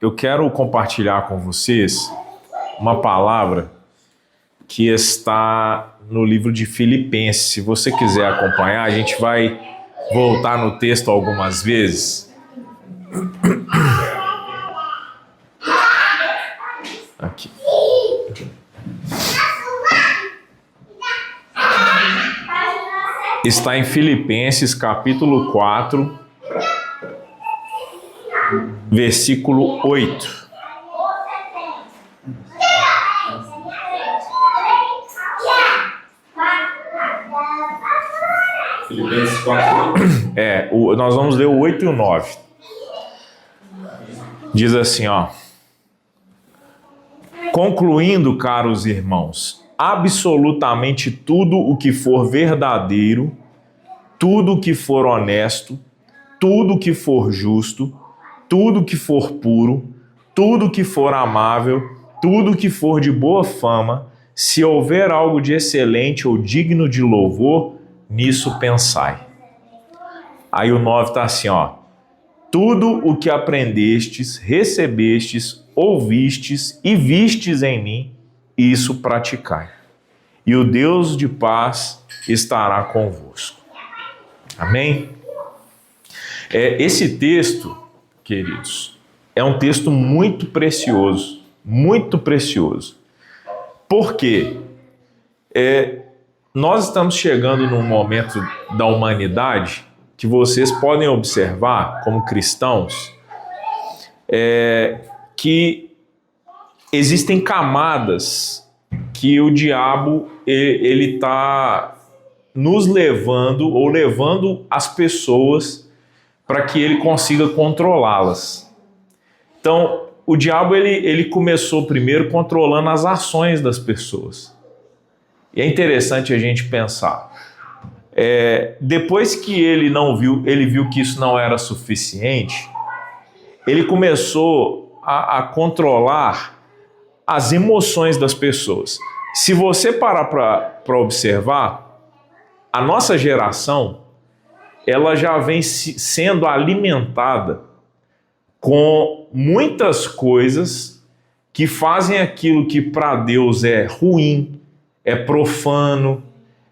eu quero compartilhar com vocês uma palavra que está no livro de Filipenses. Se você quiser acompanhar, a gente vai voltar no texto algumas vezes. Aqui. Está em Filipenses capítulo 4, versículo 8. Filipenses 4. Nós vamos ler o 8 e o 9. Diz assim, ó. Concluindo, caros irmãos, absolutamente tudo o que for verdadeiro, tudo o que for honesto, tudo o que for justo, tudo o que for puro, tudo o que for amável, tudo o que for de boa fama, se houver algo de excelente ou digno de louvor, nisso pensai. Aí o 9 está assim, ó. Tudo o que aprendestes, recebestes, ouvistes e vistes em mim, isso praticai. E o Deus de paz estará convosco. Amém? Esse texto, queridos, é um texto muito precioso. Muito precioso. Por quê? Nós estamos chegando num momento da humanidade que vocês podem observar, como cristãos, que existem camadas que o diabo ele está nos levando ou levando as pessoas para que ele consiga controlá-las. Então, o diabo ele começou primeiro controlando as ações das pessoas. E é interessante a gente pensar. Depois que ele viu que isso não era suficiente, ele começou a controlar as emoções das pessoas. Se você parar para observar, a nossa geração ela já vem sendo alimentada com muitas coisas que fazem aquilo que para Deus é ruim, é profano,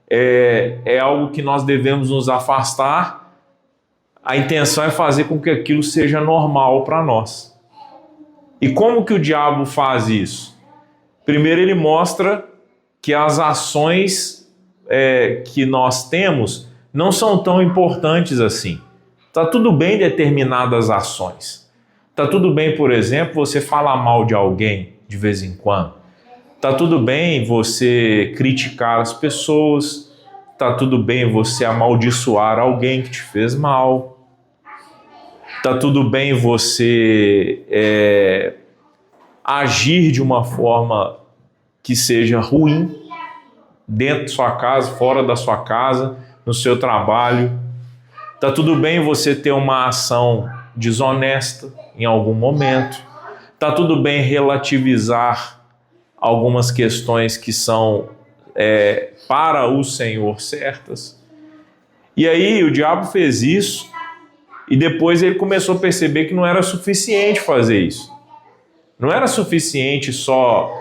é algo que nós devemos nos afastar. A intenção é fazer com que aquilo seja normal para nós. E como que o diabo faz isso? Primeiro ele mostra que as ações que nós temos não são tão importantes assim. Tá tudo bem determinadas ações. Tá tudo bem, por exemplo, você falar mal de alguém de vez em quando. Tá tudo bem você criticar as pessoas. Tá tudo bem você amaldiçoar alguém que te fez mal. Tá tudo bem você agir de uma forma que seja ruim dentro de sua casa, fora da sua casa, no seu trabalho. Tá tudo bem você ter uma ação desonesta em algum momento. Tá tudo bem relativizar algumas questões que são para o Senhor certas. E aí o diabo fez isso e depois ele começou a perceber que não era suficiente fazer isso. Não era suficiente só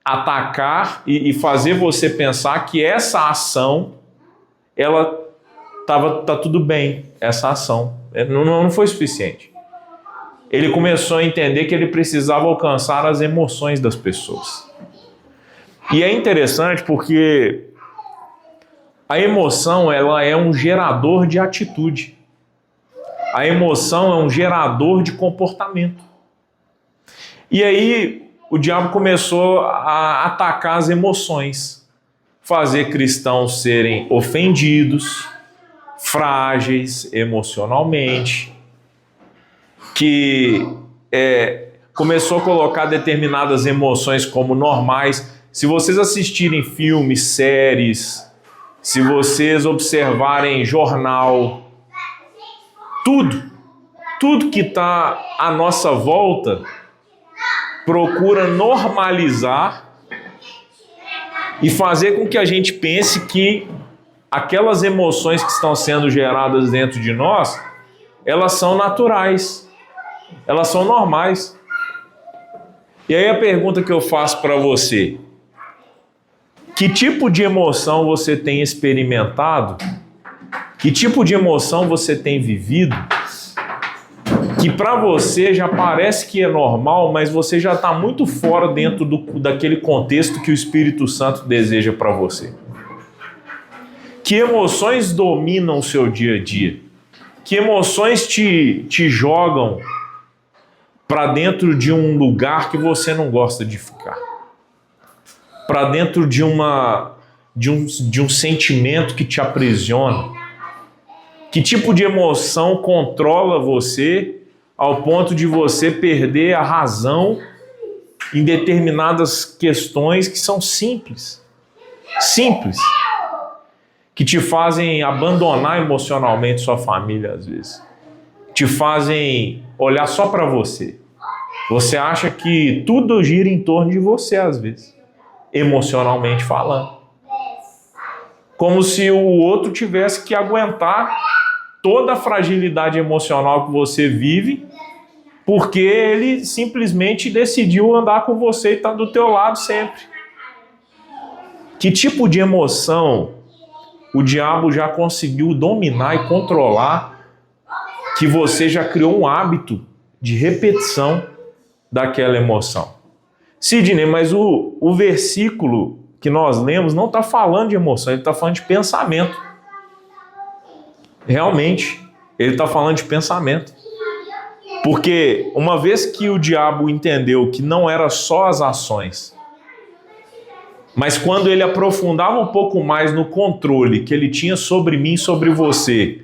atacar e fazer você pensar que essa ação, tá tudo bem, essa ação. Não foi suficiente. Ele começou a entender que ele precisava alcançar as emoções das pessoas. E é interessante porque a emoção ela é um gerador de atitude. A emoção é um gerador de comportamento. E aí o diabo começou a atacar as emoções, fazer cristãos serem ofendidos, frágeis emocionalmente, que começou a colocar determinadas emoções como normais. Se vocês assistirem filmes, séries, se vocês observarem jornal, tudo que está à nossa volta procura normalizar e fazer com que a gente pense que aquelas emoções que estão sendo geradas dentro de nós, elas são naturais. Elas são normais. E aí a pergunta que eu faço para você: que tipo de emoção você tem experimentado? Que tipo de emoção você tem vivido? Que para você já parece que é normal, mas você já está muito fora dentro daquele contexto que o Espírito Santo deseja para você. Que emoções dominam o seu dia a dia? Que emoções te jogam para dentro de um lugar que você não gosta de ficar? Para dentro de um sentimento que te aprisiona? Que tipo de emoção controla você ao ponto de você perder a razão em determinadas questões que são simples? Simples. Que te fazem abandonar emocionalmente sua família às vezes. Te fazem olhar só para você. Você acha que tudo gira em torno de você às vezes, emocionalmente falando. Como se o outro tivesse que aguentar toda a fragilidade emocional que você vive, porque ele simplesmente decidiu andar com você e estar do teu lado sempre. Que tipo de emoção o diabo já conseguiu dominar e controlar, que você já criou um hábito de repetição daquela emoção? Sidney, mas o versículo que nós lemos não está falando de emoção, ele está falando de pensamento. Realmente, ele está falando de pensamento. Porque uma vez que o diabo entendeu que não era só as ações, mas quando ele aprofundava um pouco mais no controle que ele tinha sobre mim e sobre você,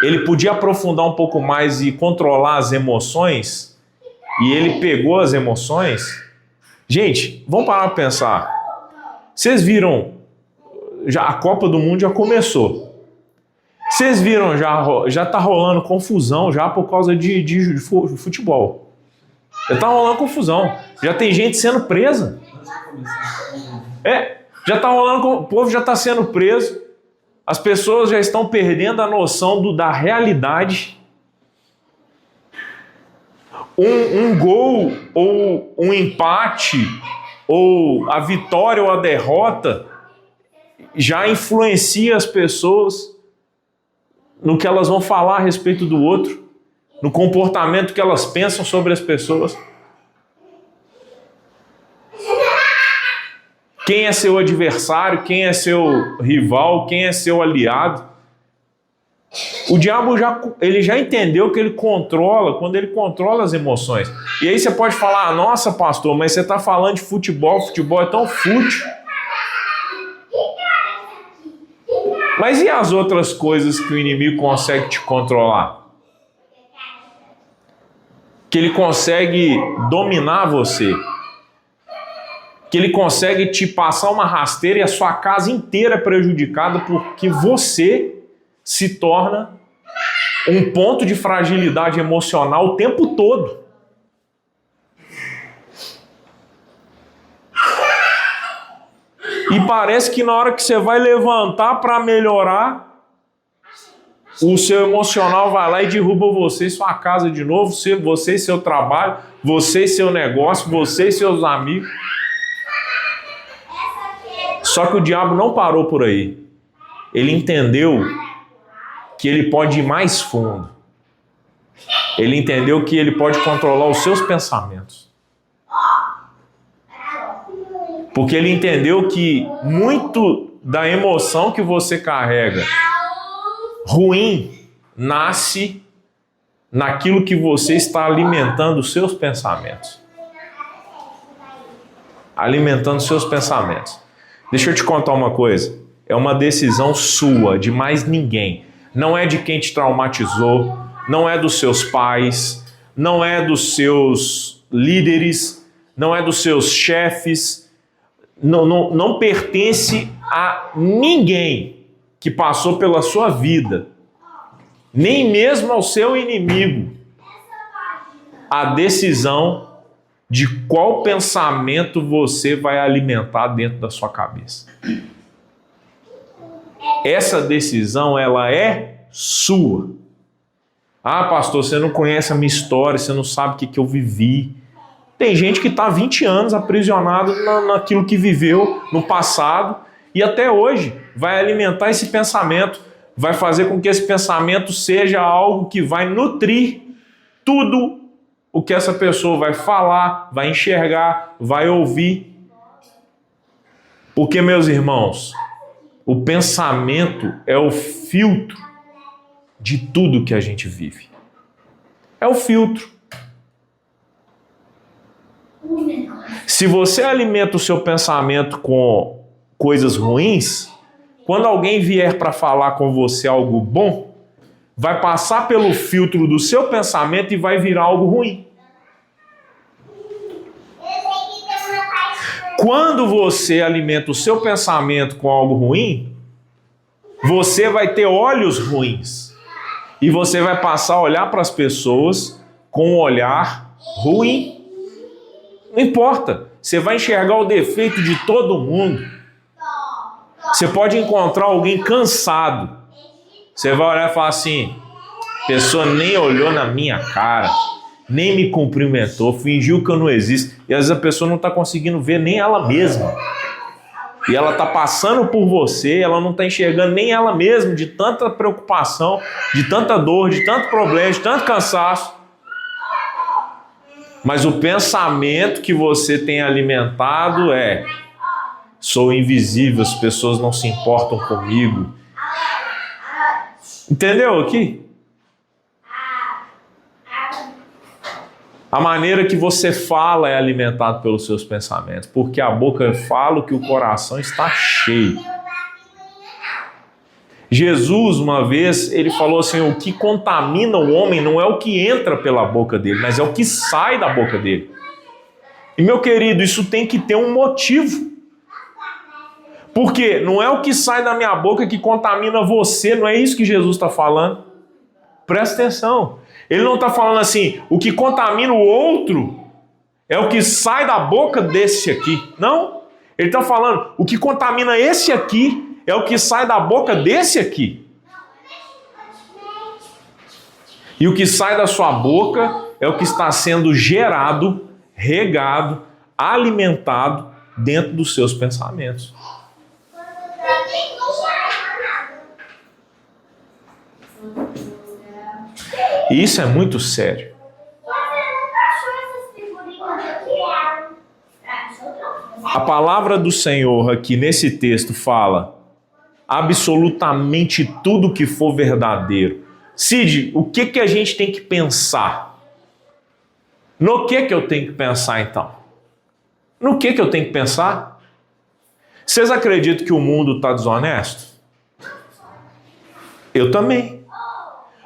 ele podia aprofundar um pouco mais e controlar as emoções, e ele pegou as emoções. Gente, vamos parar para pensar. Vocês viram, já a Copa do Mundo já começou. Vocês viram, já tá rolando confusão já por causa de futebol. Já tá rolando confusão. Já tem gente sendo presa. Já tá rolando, o povo já tá sendo preso. As pessoas já estão perdendo a noção da realidade. Um gol ou um empate ou a vitória ou a derrota já influencia as pessoas no que elas vão falar a respeito do outro, no comportamento que elas pensam sobre as pessoas. Quem é seu adversário, quem é seu rival, quem é seu aliado. O diabo ele já entendeu que ele controla, quando ele controla as emoções. E aí você pode falar: nossa, pastor, mas você está falando de futebol é tão fútil. Mas e as outras coisas que o inimigo consegue te controlar? Que ele consegue dominar você. Que ele consegue te passar uma rasteira e a sua casa inteira é prejudicada porque você se torna um ponto de fragilidade emocional o tempo todo. E parece que na hora que você vai levantar para melhorar, o seu emocional vai lá e derruba você e sua casa de novo, você e seu trabalho, você e seu negócio, você e seus amigos. Só que o diabo não parou por aí. Ele entendeu que ele pode ir mais fundo. Ele entendeu que ele pode controlar os seus pensamentos. Porque ele entendeu que muito da emoção que você carrega ruim nasce naquilo que você está alimentando os seus pensamentos. Alimentando os seus pensamentos. Deixa eu te contar uma coisa. É uma decisão sua, de mais ninguém. Não é de quem te traumatizou, não é dos seus pais, não é dos seus líderes, não é dos seus chefes, não pertence a ninguém que passou pela sua vida, nem mesmo ao seu inimigo, a decisão de qual pensamento você vai alimentar dentro da sua cabeça. Essa decisão, ela é sua. Ah, pastor, você não conhece a minha história, você não sabe o que eu vivi. Tem gente que está 20 anos aprisionado naquilo que viveu no passado e até hoje vai alimentar esse pensamento, vai fazer com que esse pensamento seja algo que vai nutrir tudo o que essa pessoa vai falar, vai enxergar, vai ouvir. Porque, meus irmãos, o pensamento é o filtro de tudo que a gente vive. É o filtro. Se você alimenta o seu pensamento com coisas ruins, quando alguém vier para falar com você algo bom, vai passar pelo filtro do seu pensamento e vai virar algo ruim. Quando você alimenta o seu pensamento com algo ruim, você vai ter olhos ruins. E você vai passar a olhar para as pessoas com um olhar ruim. Não importa, você vai enxergar o defeito de todo mundo. Você pode encontrar alguém cansado. Você vai olhar e falar assim, a pessoa nem olhou na minha cara, nem me cumprimentou, fingiu que eu não existo. E às vezes a pessoa não está conseguindo ver nem ela mesma. E ela está passando por você, ela não está enxergando nem ela mesma, de tanta preocupação, de tanta dor, de tanto problema, de tanto cansaço. Mas o pensamento que você tem alimentado é: sou invisível, as pessoas não se importam comigo. Entendeu aqui? A maneira que você fala é alimentada pelos seus pensamentos, porque a boca fala o que o coração está cheio. Jesus, uma vez, ele falou assim, o que contamina o homem não é o que entra pela boca dele, mas é o que sai da boca dele. E, meu querido, isso tem que ter um motivo. Porque não é o que sai da minha boca que contamina você, não é isso que Jesus está falando. Presta atenção. Ele não está falando assim, o que contamina o outro é o que sai da boca desse aqui. Não. Ele está falando, o que contamina esse aqui é o que sai da boca desse aqui. E o que sai da sua boca é o que está sendo gerado, regado, alimentado dentro dos seus pensamentos. E isso é muito sério. A palavra do Senhor aqui nesse texto fala absolutamente tudo que for verdadeiro. Cid, o que a gente tem que pensar? No que eu tenho que pensar então? No que eu tenho que pensar? Vocês acreditam que o mundo está desonesto? Eu também.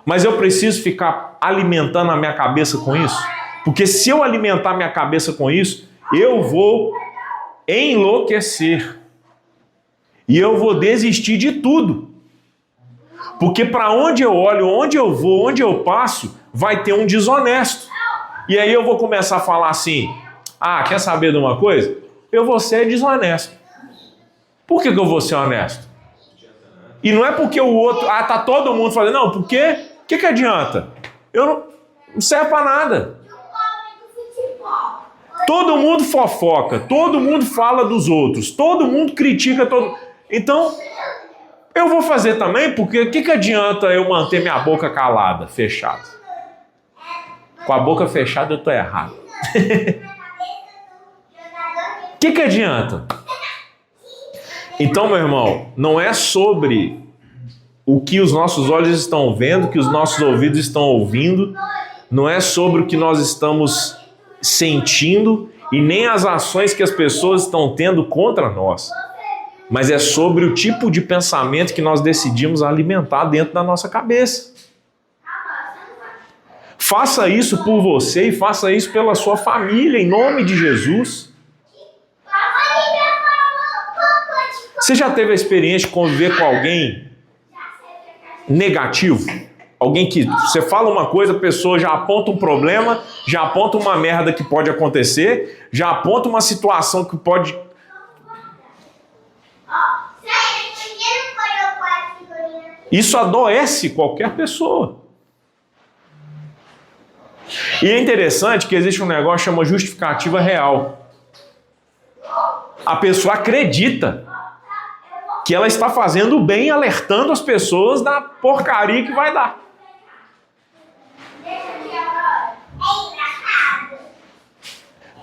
Mas eu preciso ficar alimentando a minha cabeça com isso? Porque se eu alimentar minha cabeça com isso, eu vou enlouquecer. E eu vou desistir de tudo. Porque para onde eu olho, onde eu vou, onde eu passo, vai ter um desonesto. E aí eu vou começar a falar assim, quer saber de uma coisa? Eu vou ser desonesto. Por que eu vou ser honesto? E não é porque o outro, tá todo mundo falando, não, porque... O que adianta? Eu não serve para nada. Todo mundo fofoca, todo mundo fala dos outros, todo mundo critica todo. Então, eu vou fazer também, porque o que adianta eu manter minha boca calada, fechada? Com a boca fechada eu estou errado. O que adianta? Então, meu irmão, não é sobre o que os nossos olhos estão vendo, o que os nossos ouvidos estão ouvindo, não é sobre o que nós estamos sentindo e nem as ações que as pessoas estão tendo contra nós, mas é sobre o tipo de pensamento que nós decidimos alimentar dentro da nossa cabeça. Faça isso por você e faça isso pela sua família, em nome de Jesus. Você já teve a experiência de conviver com alguém negativo? Alguém que você fala uma coisa, a pessoa já aponta um problema, já aponta uma merda que pode acontecer, já aponta uma situação que pode... Isso adoece qualquer pessoa. E é interessante que existe um negócio que chama justificativa real. A pessoa acredita que ela está fazendo bem, alertando as pessoas da porcaria que vai dar.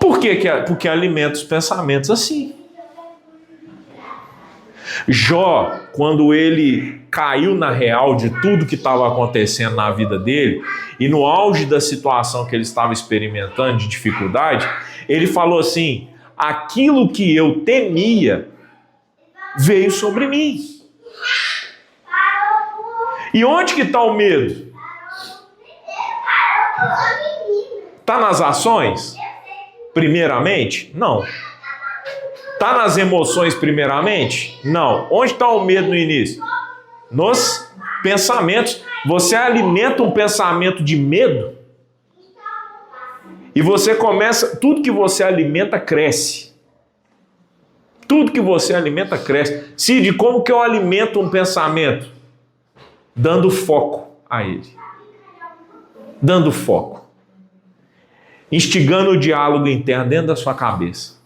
Por quê? Porque alimenta os pensamentos assim. Jó, quando ele caiu na real de tudo que estava acontecendo na vida dele, e no auge da situação que ele estava experimentando de dificuldade, ele falou assim: aquilo que eu temia veio sobre mim. E onde que está o medo? Está nas ações? Primeiramente? Não. Está nas emoções primeiramente? Não. Onde está o medo no início? Nos pensamentos. Você alimenta um pensamento de medo e você começa, tudo que você alimenta cresce. Tudo que você alimenta cresce. Cid, como que eu alimento um pensamento? Dando foco a ele. Dando foco. Instigando o diálogo interno dentro da sua cabeça.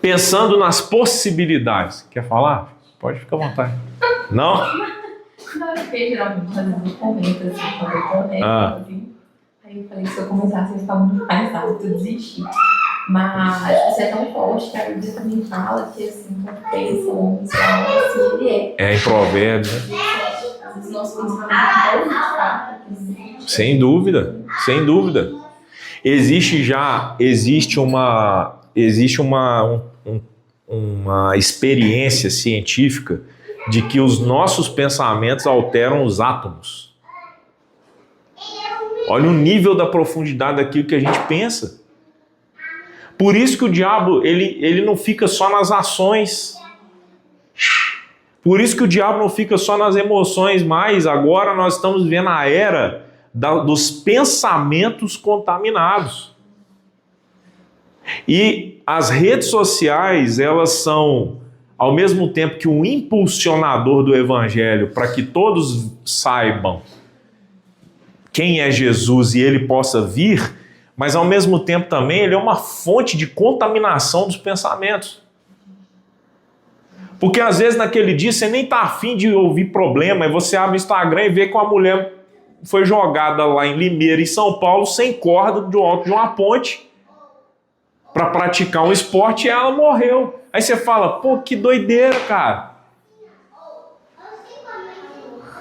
Pensando nas possibilidades. Quer falar? Pode ficar à vontade. Não? Não, porque geralmente às vezes eu comento assim, quando eu conecto, assim. Aí eu falei que se eu começasse a ficar muito mais rápido, eu desisti. Mas isso é tão forte que a Bíblia também fala que assim, quando pensa, o homem assim ele é. É em Provérbios, né? Às vezes nós pensamos muito. Sem dúvida, sem dúvida. Existe uma experiência científica de que os nossos pensamentos alteram os átomos. Olha o nível da profundidade daquilo que a gente pensa. Por isso que o diabo, ele não fica só nas ações. Por isso que o diabo não fica só nas emoções, mas agora nós estamos vivendo a era dos pensamentos contaminados. E as redes sociais, elas são, ao mesmo tempo que um impulsionador do evangelho para que todos saibam quem é Jesus e ele possa vir, mas ao mesmo tempo também ele é uma fonte de contaminação dos pensamentos. Porque às vezes naquele dia você nem está afim de ouvir problema, e você abre o Instagram e vê que uma mulher foi jogada lá em Limeira, em São Paulo, sem corda do alto de uma ponte para praticar um esporte, e ela morreu. Aí você fala, pô, que doideira, cara.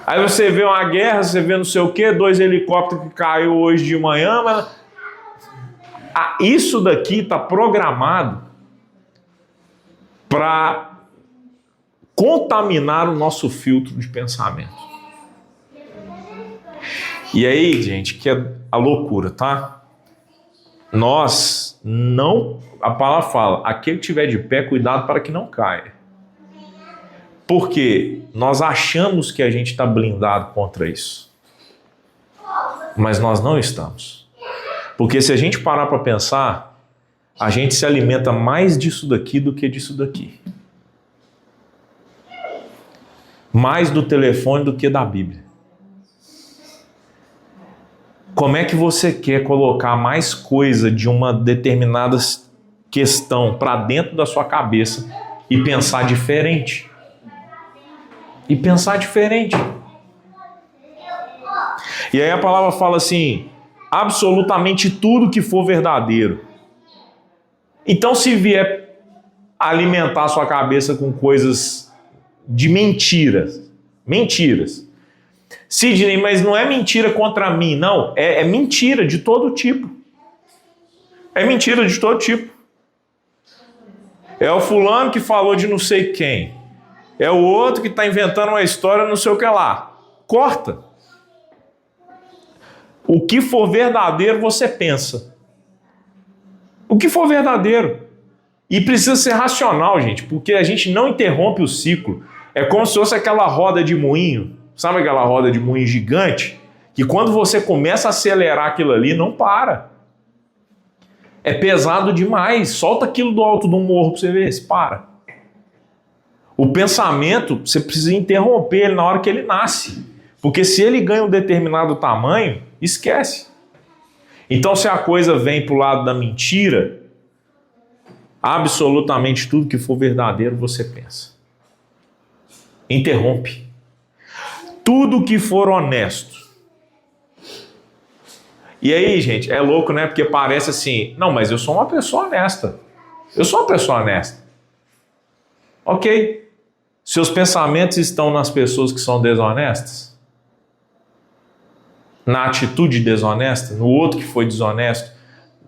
Aí você vê uma guerra, você vê não sei o quê, 2 helicópteros que caiu hoje de manhã, mas isso daqui está programado para contaminar o nosso filtro de pensamento. E aí, gente, que é a loucura, tá? Nós não... A palavra fala, aquele que estiver de pé, cuidado para que não caia. Porque nós achamos que a gente está blindado contra isso. Mas nós não estamos. Porque se a gente parar para pensar, a gente se alimenta mais disso daqui do que disso daqui. Mais do telefone do que da Bíblia. Como é que você quer colocar mais coisa de uma determinada questão para dentro da sua cabeça e pensar diferente? E pensar diferente. E aí a palavra fala assim, absolutamente tudo que for verdadeiro. Então se vier alimentar a sua cabeça com coisas de mentiras, Sidney, mas não é mentira contra mim, não. É mentira de todo tipo. É mentira de todo tipo. É o fulano que falou de não sei quem. É o outro que está inventando uma história não sei o que lá. Corta. O que for verdadeiro, você pensa. O que for verdadeiro. E precisa ser racional, gente, porque a gente não interrompe o ciclo. É como se fosse aquela roda de moinho. Sabe aquela roda de moinho gigante? Que quando você começa a acelerar aquilo ali, não para. É pesado demais. Solta aquilo do alto do morro para você ver se para. O pensamento, você precisa interromper ele na hora que ele nasce. Porque se ele ganha um determinado tamanho, esquece. Então, se a coisa vem para o lado da mentira, absolutamente tudo que for verdadeiro você pensa. Interrompe. Tudo que for honesto. E aí, gente, é louco, né? Porque parece assim, não, mas eu sou uma pessoa honesta. Eu sou uma pessoa honesta. Ok. Seus pensamentos estão nas pessoas que são desonestas? Na atitude desonesta? No outro que foi desonesto?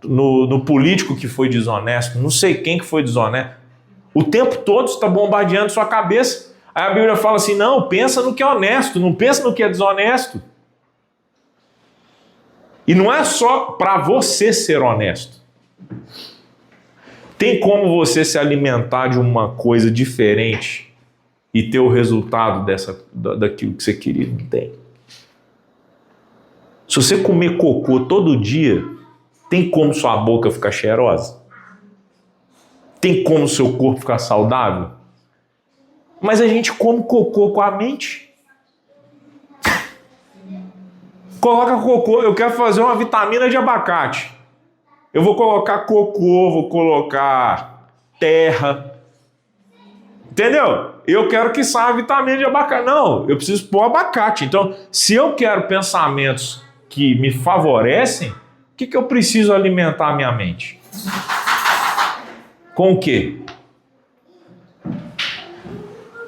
No político que foi desonesto? Não sei quem que foi desonesto. O tempo todo está bombardeando sua cabeça. Aí a Bíblia fala assim, não, pensa no que é honesto, não pensa no que é desonesto. E não é só para você ser honesto. Tem como você se alimentar de uma coisa diferente e ter o resultado daquilo que você queria? Não tem. Se você comer cocô todo dia, tem como sua boca ficar cheirosa? Tem como seu corpo ficar saudável? Mas a gente come cocô com a mente. Coloca cocô, eu quero fazer uma vitamina de abacate. Eu vou colocar cocô, vou colocar terra. Entendeu? Eu quero que saia a vitamina de abacate. Não, eu preciso pôr abacate. Então, se eu quero pensamentos que me favorecem, o que eu preciso alimentar a minha mente? Com o quê?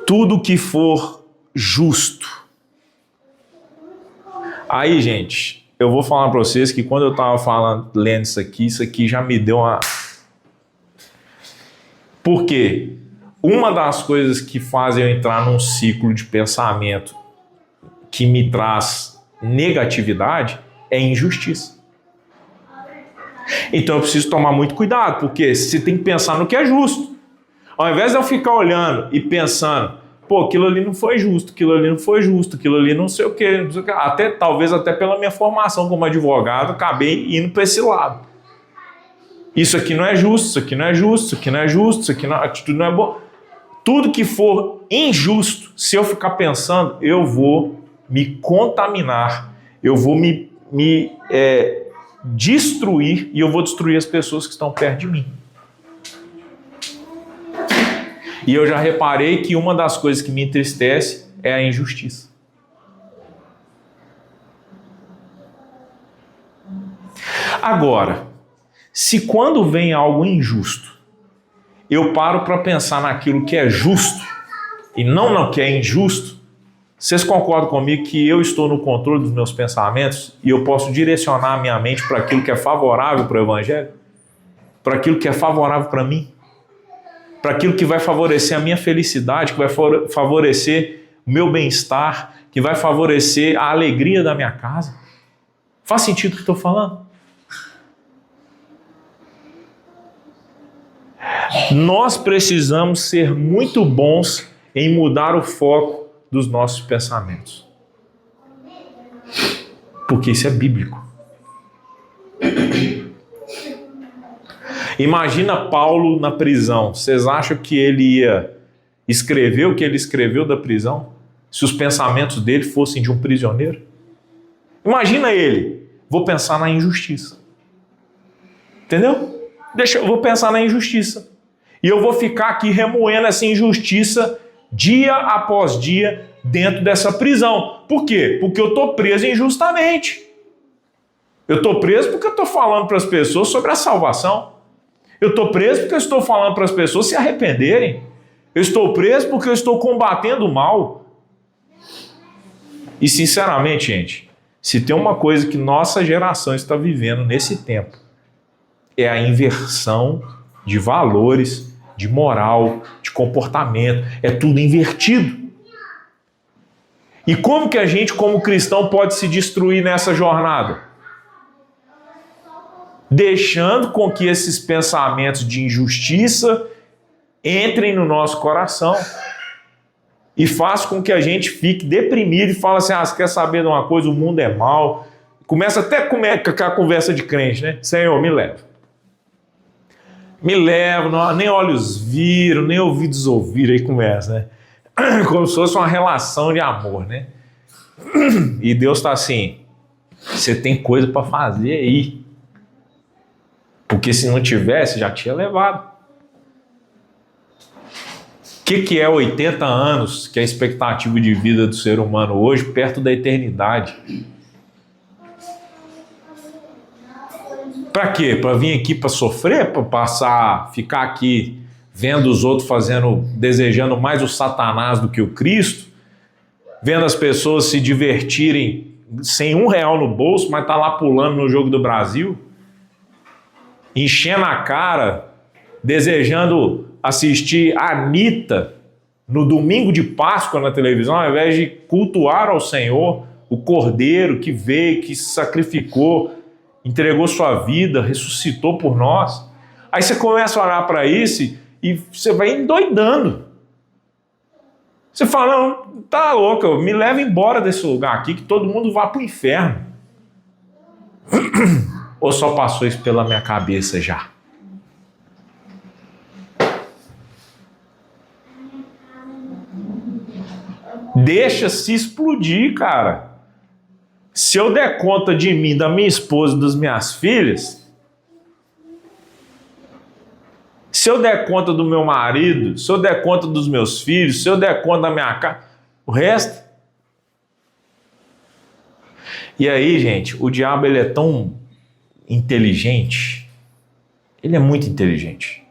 Tudo que for justo. Aí, gente, eu vou falar para vocês que quando eu estava lendo isso aqui já me deu uma... Por quê? Uma das coisas que fazem eu entrar num ciclo de pensamento que me traz negatividade é injustiça. Então eu preciso tomar muito cuidado, porque você tem que pensar no que é justo. Ao invés de eu ficar olhando e pensando, pô, aquilo ali não foi justo, aquilo ali não foi justo, aquilo ali não sei o quê, não sei o quê. Talvez até pela minha formação como advogado, acabei indo para esse lado. Isso aqui não é justo, isso aqui não é justo, isso aqui não é justo, isso aqui não, a atitude não é boa. Tudo que for injusto, se eu ficar pensando, eu vou me contaminar, eu vou me destruir e eu vou destruir as pessoas que estão perto de mim. E eu já reparei que uma das coisas que me entristece é a injustiça. Agora, se quando vem algo injusto, eu paro para pensar naquilo que é justo e não no que é injusto, vocês concordam comigo que eu estou no controle dos meus pensamentos e eu posso direcionar a minha mente para aquilo que é favorável para o Evangelho? Para aquilo que é favorável para mim? Para aquilo que vai favorecer a minha felicidade, que vai favorecer o meu bem-estar, que vai favorecer a alegria da minha casa? Faz sentido o que estou falando? Nós precisamos ser muito bons em mudar o foco dos nossos pensamentos. Porque isso é bíblico. Imagina Paulo na prisão. Vocês acham que ele ia escrever o que ele escreveu da prisão? Se os pensamentos dele fossem de um prisioneiro? Imagina ele. Vou pensar na injustiça. Entendeu? Eu vou pensar na injustiça. E eu vou ficar aqui remoendo essa injustiça dia após dia dentro dessa prisão. Por quê? Porque eu estou preso injustamente. Eu estou preso porque eu estou falando para as pessoas sobre a salvação. Eu estou preso porque eu estou falando para as pessoas se arrependerem. Eu estou preso porque eu estou combatendo o mal. E sinceramente, gente, se tem uma coisa que nossa geração está vivendo nesse tempo, é a inversão de valores, de moral, de comportamento. É tudo invertido. E como que a gente, como cristão, pode se destruir nessa jornada? Deixando com que esses pensamentos de injustiça entrem no nosso coração e façam com que a gente fique deprimido e fale assim, você quer saber de uma coisa? O mundo é mau. Começa até com a conversa de crente, né? Senhor, me leva. Me leva, nem olhos viram, nem ouvidos ouviram, aí começa, né? Como se fosse uma relação de amor, né? E Deus está assim, você tem coisa para fazer aí. Porque se não tivesse, já tinha levado. O que é 80 anos, que é a expectativa de vida do ser humano hoje, perto da eternidade? Para quê? Para vir aqui para sofrer? Para passar, ficar aqui vendo os outros desejando mais o Satanás do que o Cristo? Vendo as pessoas se divertirem sem R$1 no bolso, mas tá lá pulando no Jogo do Brasil? Enchendo a cara, desejando assistir a Anitta no domingo de Páscoa na televisão, ao invés de cultuar ao Senhor, o Cordeiro que veio, que se sacrificou, entregou sua vida, ressuscitou por nós. Aí você começa a olhar para isso e você vai endoidando. Você fala, não, tá louco, me leva embora desse lugar aqui, que todo mundo vá para o inferno. Ou só passou isso pela minha cabeça já? Deixa se explodir, cara. Se eu der conta de mim, da minha esposa e das minhas filhas, se eu der conta do meu marido, se eu der conta dos meus filhos, se eu der conta da minha casa, o resto. E aí, gente, o diabo ele é tão inteligente, ele é muito inteligente.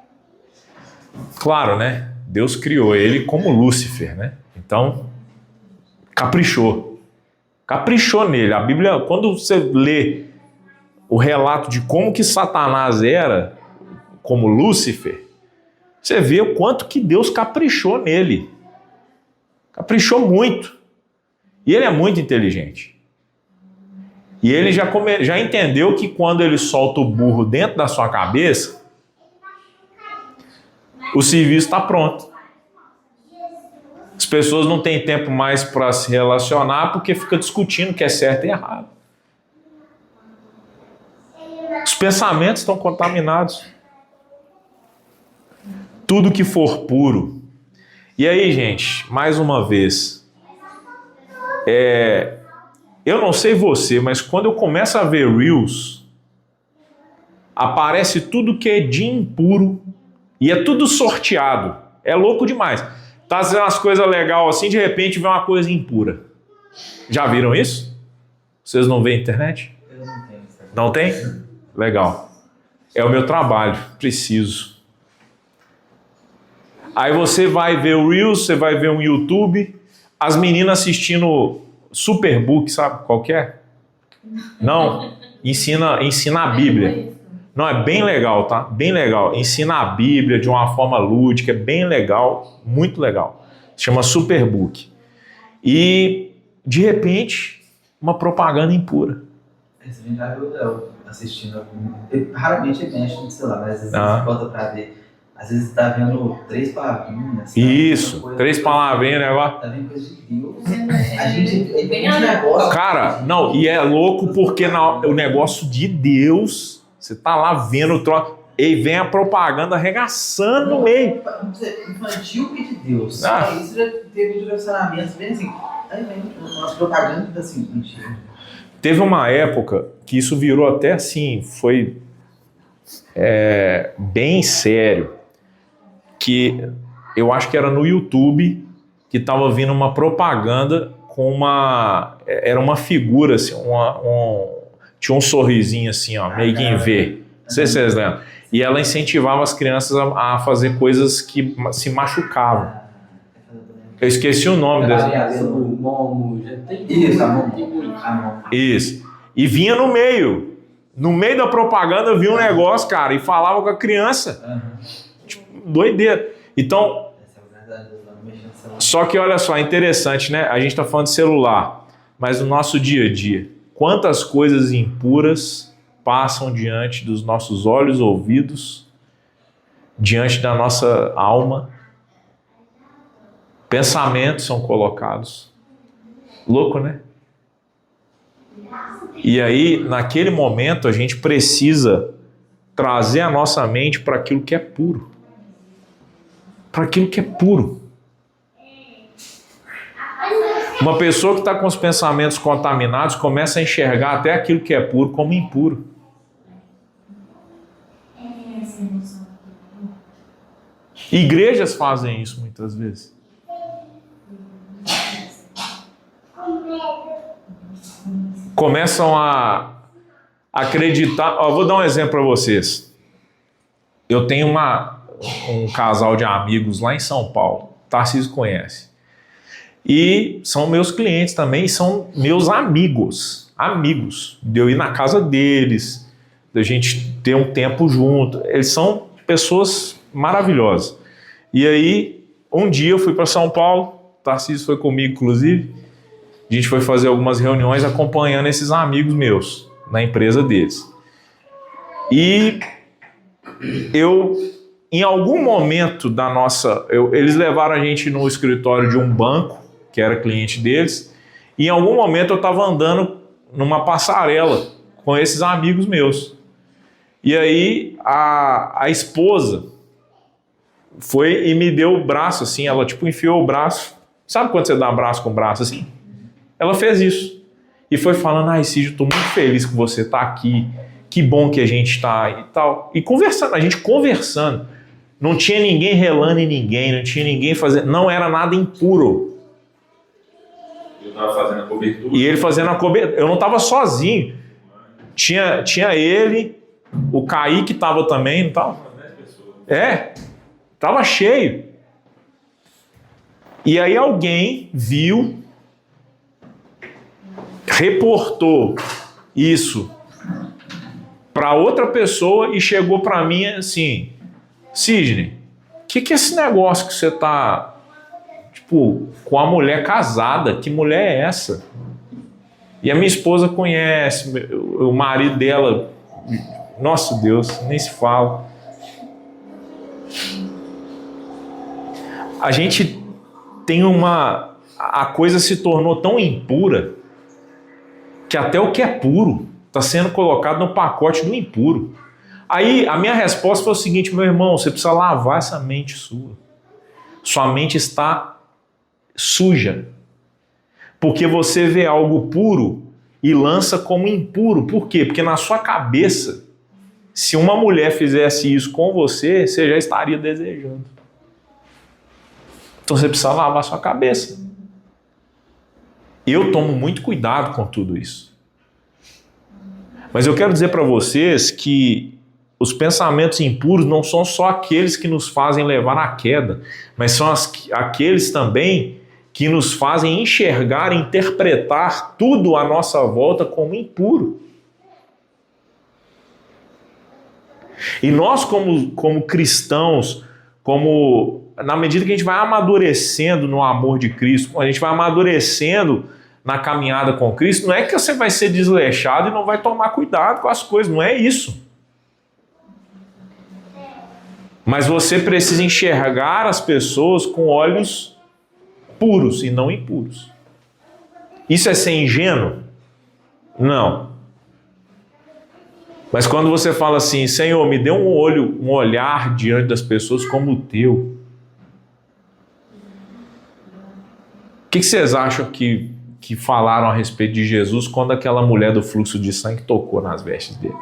Claro, né? Deus criou ele como Lúcifer, né? Então, caprichou nele. A Bíblia, quando você lê o relato de como que Satanás era como Lúcifer, você vê o quanto que Deus caprichou nele. Caprichou muito. E ele é muito inteligente. E ele já entendeu que quando ele solta o burro dentro da sua cabeça, o serviço está pronto. As pessoas não têm tempo mais para se relacionar porque fica discutindo o que é certo e errado. Os pensamentos estão contaminados. Tudo que for puro. E aí, gente, mais uma vez, eu não sei você, mas quando eu começo a ver Reels, aparece tudo que é de impuro e é tudo sorteado. É louco demais. Tá fazendo umas coisas legais assim, de repente vem uma coisa impura. Já viram isso? Vocês não veem internet? Eu não tenho. Não tem? Legal. É o meu trabalho, preciso. Aí você vai ver o Reels, você vai ver um YouTube, as meninas assistindo Superbook, sabe qual que é? Não? Ensina a Bíblia. Não, é bem legal, tá? Bem legal. Ensina a Bíblia de uma forma lúdica, é bem legal, muito legal. Se chama Superbook. E, de repente, uma propaganda impura. Esse vídeo eu assistindo, raramente ele mexe no celular, mas às vezes você bota pra ver. Às vezes tá vendo 3 palavrinhas. Sabe? Isso, 3 palavrinhas, né? Tá vendo coisa de Deus. A gente tem um negócio. Cara, não, e é louco porque o negócio de Deus, você tá lá vendo o troço, e vem a propaganda arregaçando no meio. Infantil que de Deus. Isso já teve direcionamentos bem assim. Aí vem umas propagandas assim, mentira. Teve uma época que isso virou até assim, foi bem sério. Que eu acho que era no YouTube que estava vindo uma propaganda com era uma figura assim, tinha um sorrisinho assim, ó, meio em V. Não sei se vocês lembram. E ela incentivava as crianças a fazer coisas que se machucavam. Eu esqueci o nome dessa. Isso. E vinha no meio. No meio da propaganda vinha um negócio, cara, e falava com a criança. Doideira. Então, só que olha só, é interessante, né? A gente está falando de celular, mas no nosso dia a dia, quantas coisas impuras passam diante dos nossos olhos, ouvidos, diante da nossa alma? Pensamentos são colocados. Louco, né? E aí, naquele momento, a gente precisa trazer a nossa mente para aquilo que é puro. Para aquilo que é puro. Uma pessoa que está com os pensamentos contaminados começa a enxergar até aquilo que é puro como impuro. Igrejas fazem isso muitas vezes. Começam a acreditar. Vou dar um exemplo para vocês. Eu tenho um casal de amigos lá em São Paulo. Tarcísio conhece. E são meus clientes também, são meus amigos. Amigos. De eu ir na casa deles, da gente ter um tempo junto. Eles são pessoas maravilhosas. E aí, um dia eu fui para São Paulo, Tarcísio foi comigo, inclusive. A gente foi fazer algumas reuniões acompanhando esses amigos meus na empresa deles. E em algum momento da nossa... eles levaram a gente no escritório de um banco, que era cliente deles, e em algum momento eu estava andando numa passarela com esses amigos meus. E aí a esposa foi e me deu o braço, assim, ela tipo enfiou o braço. Sabe quando você dá abraço com o braço assim? Ela fez isso. E foi falando, Cid, eu tô muito feliz que você tá aqui, que bom que a gente tá e tal. E conversando, a gente conversando. Não tinha ninguém relando em ninguém, não tinha ninguém fazendo, não era nada impuro. Eu tava fazendo a cobertura. E ele fazendo a cobertura. Eu não tava sozinho. Tinha ele, o Kaique tava também, não tava? Tava cheio. E aí alguém viu, reportou isso para outra pessoa e chegou para mim assim, Sidney, o que é esse negócio que você tá, tipo, com a mulher casada? Que mulher é essa? E a minha esposa conhece, o marido dela, nosso Deus, nem se fala. A gente tem a coisa se tornou tão impura que até o que é puro está sendo colocado no pacote do impuro. Aí a minha resposta foi o seguinte, meu irmão, você precisa lavar essa mente sua. Sua mente está suja. Porque você vê algo puro e lança como impuro. Por quê? Porque na sua cabeça, se uma mulher fizesse isso com você, você já estaria desejando. Então você precisa lavar sua cabeça. Eu tomo muito cuidado com tudo isso. Mas eu quero dizer para vocês que os pensamentos impuros não são só aqueles que nos fazem levar à queda, mas são aqueles também que nos fazem enxergar e interpretar tudo à nossa volta como impuro. E nós, como cristãos, na medida que a gente vai amadurecendo no amor de Cristo, a gente vai amadurecendo na caminhada com Cristo, não é que você vai ser desleixado e não vai tomar cuidado com as coisas, não é isso. Mas você precisa enxergar as pessoas com olhos puros e não impuros. Isso é ser ingênuo? Não. Mas quando você fala assim, Senhor, me dê um olhar diante das pessoas como o teu. O que vocês acham que falaram a respeito de Jesus quando aquela mulher do fluxo de sangue tocou nas vestes dele?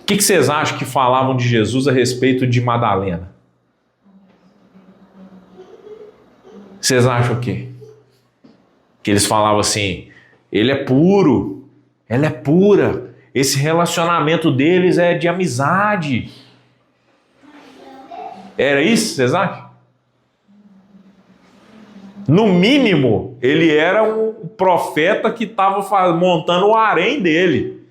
O que vocês acham que falavam de Jesus a respeito de Madalena? Vocês acham o quê? Que eles falavam assim, ele é puro, ela é pura, esse relacionamento deles é de amizade. Era isso, vocês acham? No mínimo, ele era um profeta que estava montando o harém dele.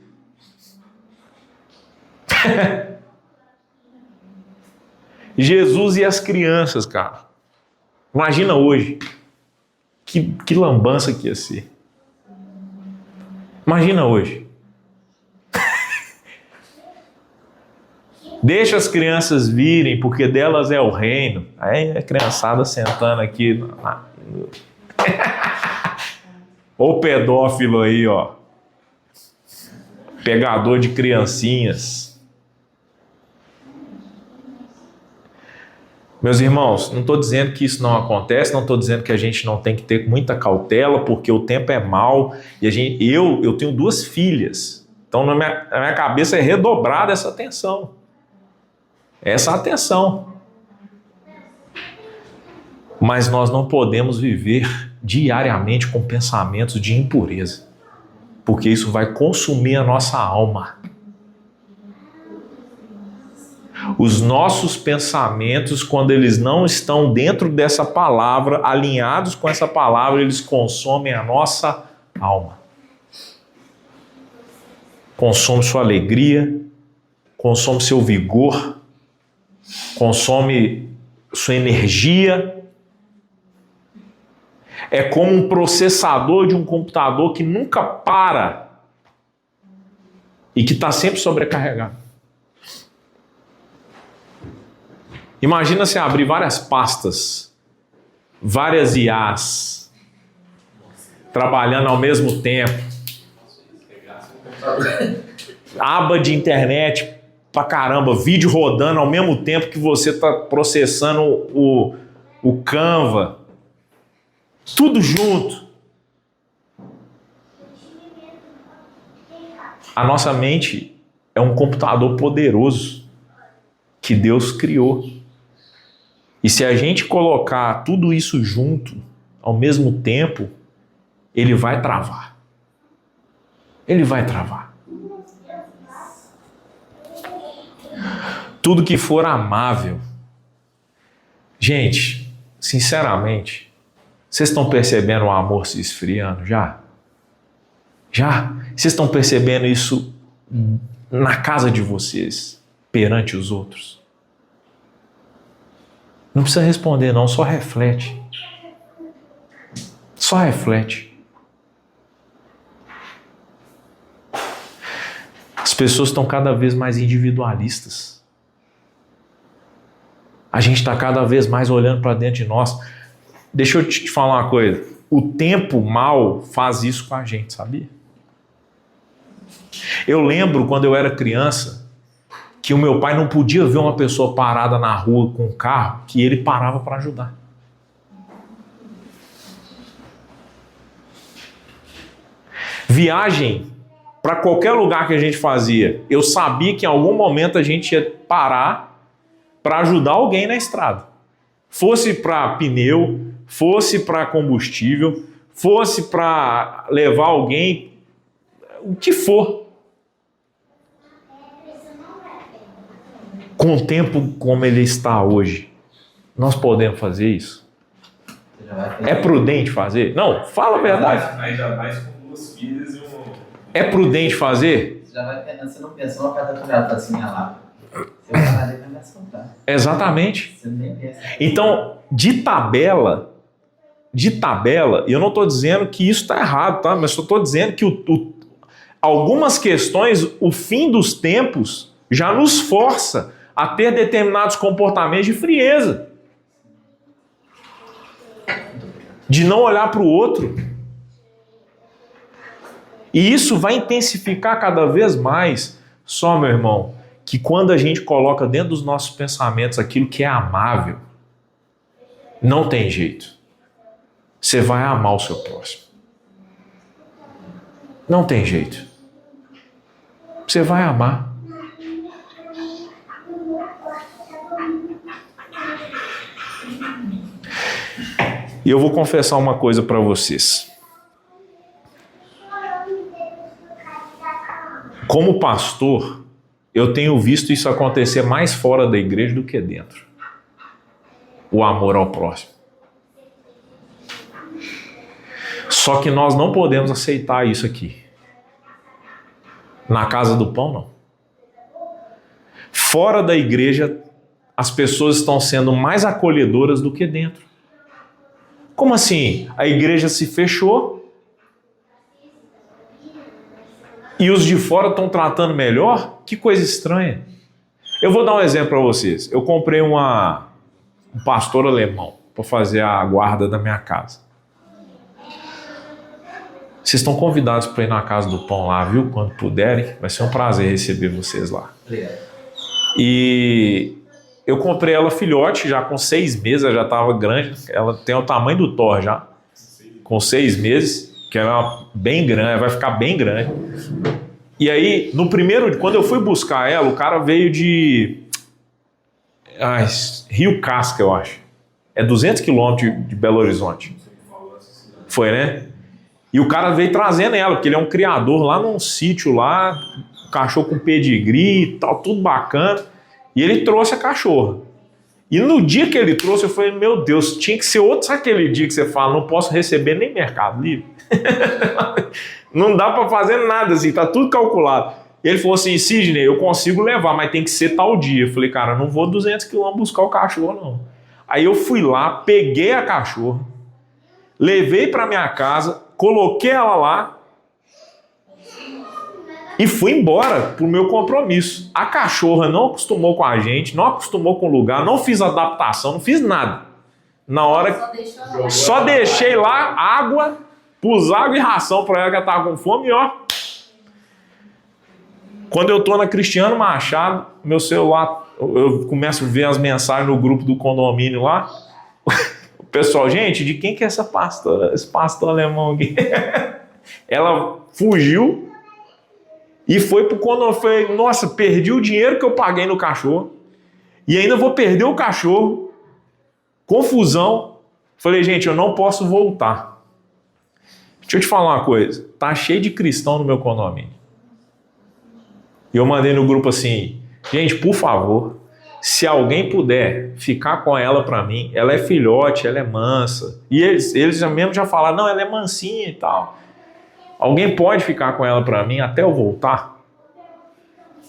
Jesus e as crianças, cara. Imagina hoje. Que lambança que ia ser. Imagina hoje. Deixa as crianças virem, porque delas é o reino. Aí a criançada sentando aqui. Ô pedófilo aí, ó. Pegador de criancinhas. Meus irmãos, não estou dizendo que isso não acontece, não estou dizendo que a gente não tem que ter muita cautela, porque o tempo é mau. E eu tenho 2 filhas. Então, na minha cabeça é redobrada essa atenção. Essa atenção. Mas nós não podemos viver diariamente com pensamentos de impureza, porque isso vai consumir a nossa alma. Os nossos pensamentos, quando eles não estão dentro dessa palavra, alinhados com essa palavra, eles consomem a nossa alma. Consome sua alegria, consome seu vigor, consome sua energia. É como um processador de um computador que nunca para e que está sempre sobrecarregado. Imagina você abrir várias pastas, várias IAs, trabalhando ao mesmo tempo. Aba de internet pra caramba, vídeo rodando ao mesmo tempo que você está processando o Canva. Tudo junto. A nossa mente é um computador poderoso que Deus criou. E se a gente colocar tudo isso junto, ao mesmo tempo, ele vai travar. Ele vai travar. Tudo que for amável. Gente, sinceramente, vocês estão percebendo o amor se esfriando já? Já? Vocês estão percebendo isso na casa de vocês, perante os outros? Não precisa responder não, só reflete. Só reflete. As pessoas estão cada vez mais individualistas. A gente está cada vez mais olhando para dentro de nós. Deixa eu te falar uma coisa. O tempo mal faz isso com a gente, sabia? Eu lembro quando eu era criança que o meu pai não podia ver uma pessoa parada na rua com um carro, que ele parava para ajudar. Viagem para qualquer lugar que a gente fazia, eu sabia que em algum momento a gente ia parar para ajudar alguém na estrada. Fosse para pneu, fosse para combustível, fosse para levar alguém, o que for. Com o tempo como ele está hoje, nós podemos fazer isso? É prudente fazer? Não, fala a verdade. Ainda mais com 2 filhas e um... É prudente fazer? Você já vai pensando, você não pensou uma pedra ela assim, lá. Você vai parar e vai me assaltar. Exatamente. Você nem pensa. Então, de tabela, eu não estou dizendo que isso está errado, tá? Mas só estou dizendo que algumas questões, o fim dos tempos já nos força a ter determinados comportamentos de frieza, de não olhar para o outro. E isso vai intensificar cada vez mais, só, meu irmão, que quando a gente coloca dentro dos nossos pensamentos aquilo que é amável, não tem jeito. Você vai amar o seu próximo. Não tem jeito. Você vai amar. E eu vou confessar uma coisa para vocês. Como pastor, eu tenho visto isso acontecer mais fora da igreja do que dentro. O amor ao próximo. Só que nós não podemos aceitar isso aqui. Na casa do pão, não. Fora da igreja, as pessoas estão sendo mais acolhedoras do que dentro. Como assim? A igreja se fechou e os de fora estão tratando melhor? Que coisa estranha. Eu vou dar um exemplo para vocês. Eu comprei um pastor alemão para fazer a guarda da minha casa. Vocês estão convidados para ir na Casa do Pão lá, viu? Quando puderem, vai ser um prazer receber vocês lá. Obrigado. E eu comprei ela filhote, já com 6 meses, ela já estava grande. Ela tem o tamanho do Thor já, com 6 meses, que ela é bem grande, vai ficar bem grande. E aí, quando eu fui buscar ela, o cara veio de Rio Casca, eu acho. É 200 quilômetros de Belo Horizonte. Foi, né? E o cara veio trazendo ela, porque ele é um criador lá num sítio lá, cachorro com pedigree e tal, tudo bacana. E ele trouxe a cachorra. E no dia que ele trouxe, eu falei, meu Deus, tinha que ser outro. Sabe aquele dia que você fala, não posso receber nem Mercado Livre? Não dá pra fazer nada, assim, tá tudo calculado. E ele falou assim, Sidney, eu consigo levar, mas tem que ser tal dia. Eu falei, cara, eu não vou 200 quilômetros buscar o cachorro, não. Aí eu fui lá, peguei a cachorra, levei pra minha casa, coloquei ela lá e fui embora pro meu compromisso. A cachorra não acostumou com a gente, não acostumou com o lugar, não fiz adaptação, não fiz nada. Na hora, só deixei lá água, pus água e ração pra ela que ela tava com fome e ó. Quando eu tô na Cristiano Machado, meu celular, eu começo a ver as mensagens no grupo do condomínio lá. O pessoal, gente, de quem que é essa pastora, esse pastor alemão aqui? Ela fugiu e foi pro condomínio. Eu falei, nossa, perdi o dinheiro que eu paguei no cachorro e ainda vou perder o cachorro. Confusão. Falei, gente, eu não posso voltar. Deixa eu te falar uma coisa. Tá cheio de cristão no meu condomínio. E eu mandei no grupo assim, gente, por favor, se alguém puder ficar com ela para mim, ela é filhote, ela é mansa. E eles já falaram, não, ela é mansinha e tal. Alguém pode ficar com ela para mim até eu voltar?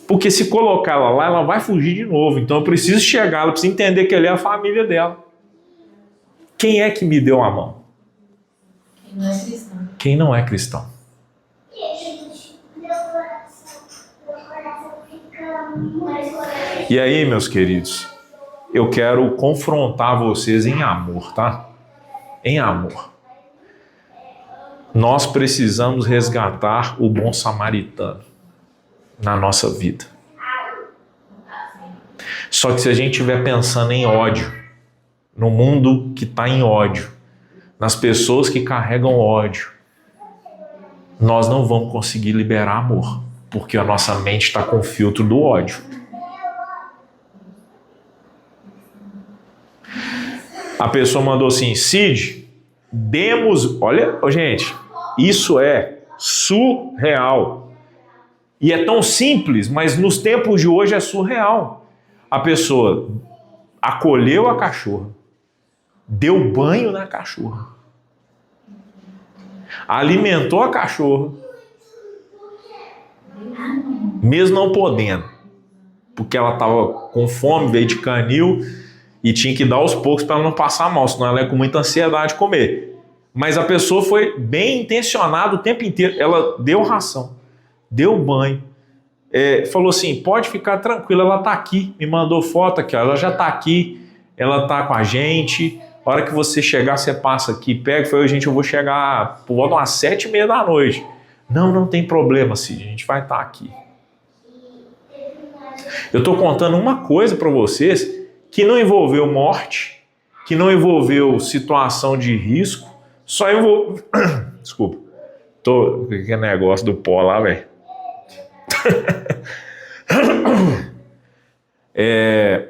Porque se colocar ela lá, ela vai fugir de novo. Então eu preciso chegar, ela precisa entender que ele é a família dela. Quem é que me deu a mão? Quem não é cristão. Quem não é cristão? E aí, meus queridos, eu quero confrontar vocês em amor, tá? Em amor. Nós precisamos resgatar o bom samaritano na nossa vida. Só que se a gente estiver pensando em ódio, no mundo que está em ódio, nas pessoas que carregam ódio, nós não vamos conseguir liberar amor, porque a nossa mente está com o filtro do ódio. A pessoa mandou assim, Cid, olha, gente, isso é surreal. E é tão simples, mas nos tempos de hoje é surreal. A pessoa acolheu a cachorra, deu banho na cachorra, alimentou a cachorra, mesmo não podendo, porque ela estava com fome, veio de canil e tinha que dar aos poucos para ela não passar mal, senão ela ia com muita ansiedade de comer. Mas a pessoa foi bem intencionada o tempo inteiro, ela deu ração, deu banho, falou assim, pode ficar tranquila, ela está aqui, me mandou foto aqui, ó, ela já está aqui, ela está com a gente, a hora que você chegar, você passa aqui, pega, falei, gente, eu vou chegar por volta umas 7h30 da noite. Não tem problema, Cid, a gente vai estar aqui. Eu estou contando uma coisa para vocês que não envolveu morte, que não envolveu situação de risco, só envolveu... Desculpa, que negócio do pó lá, velho.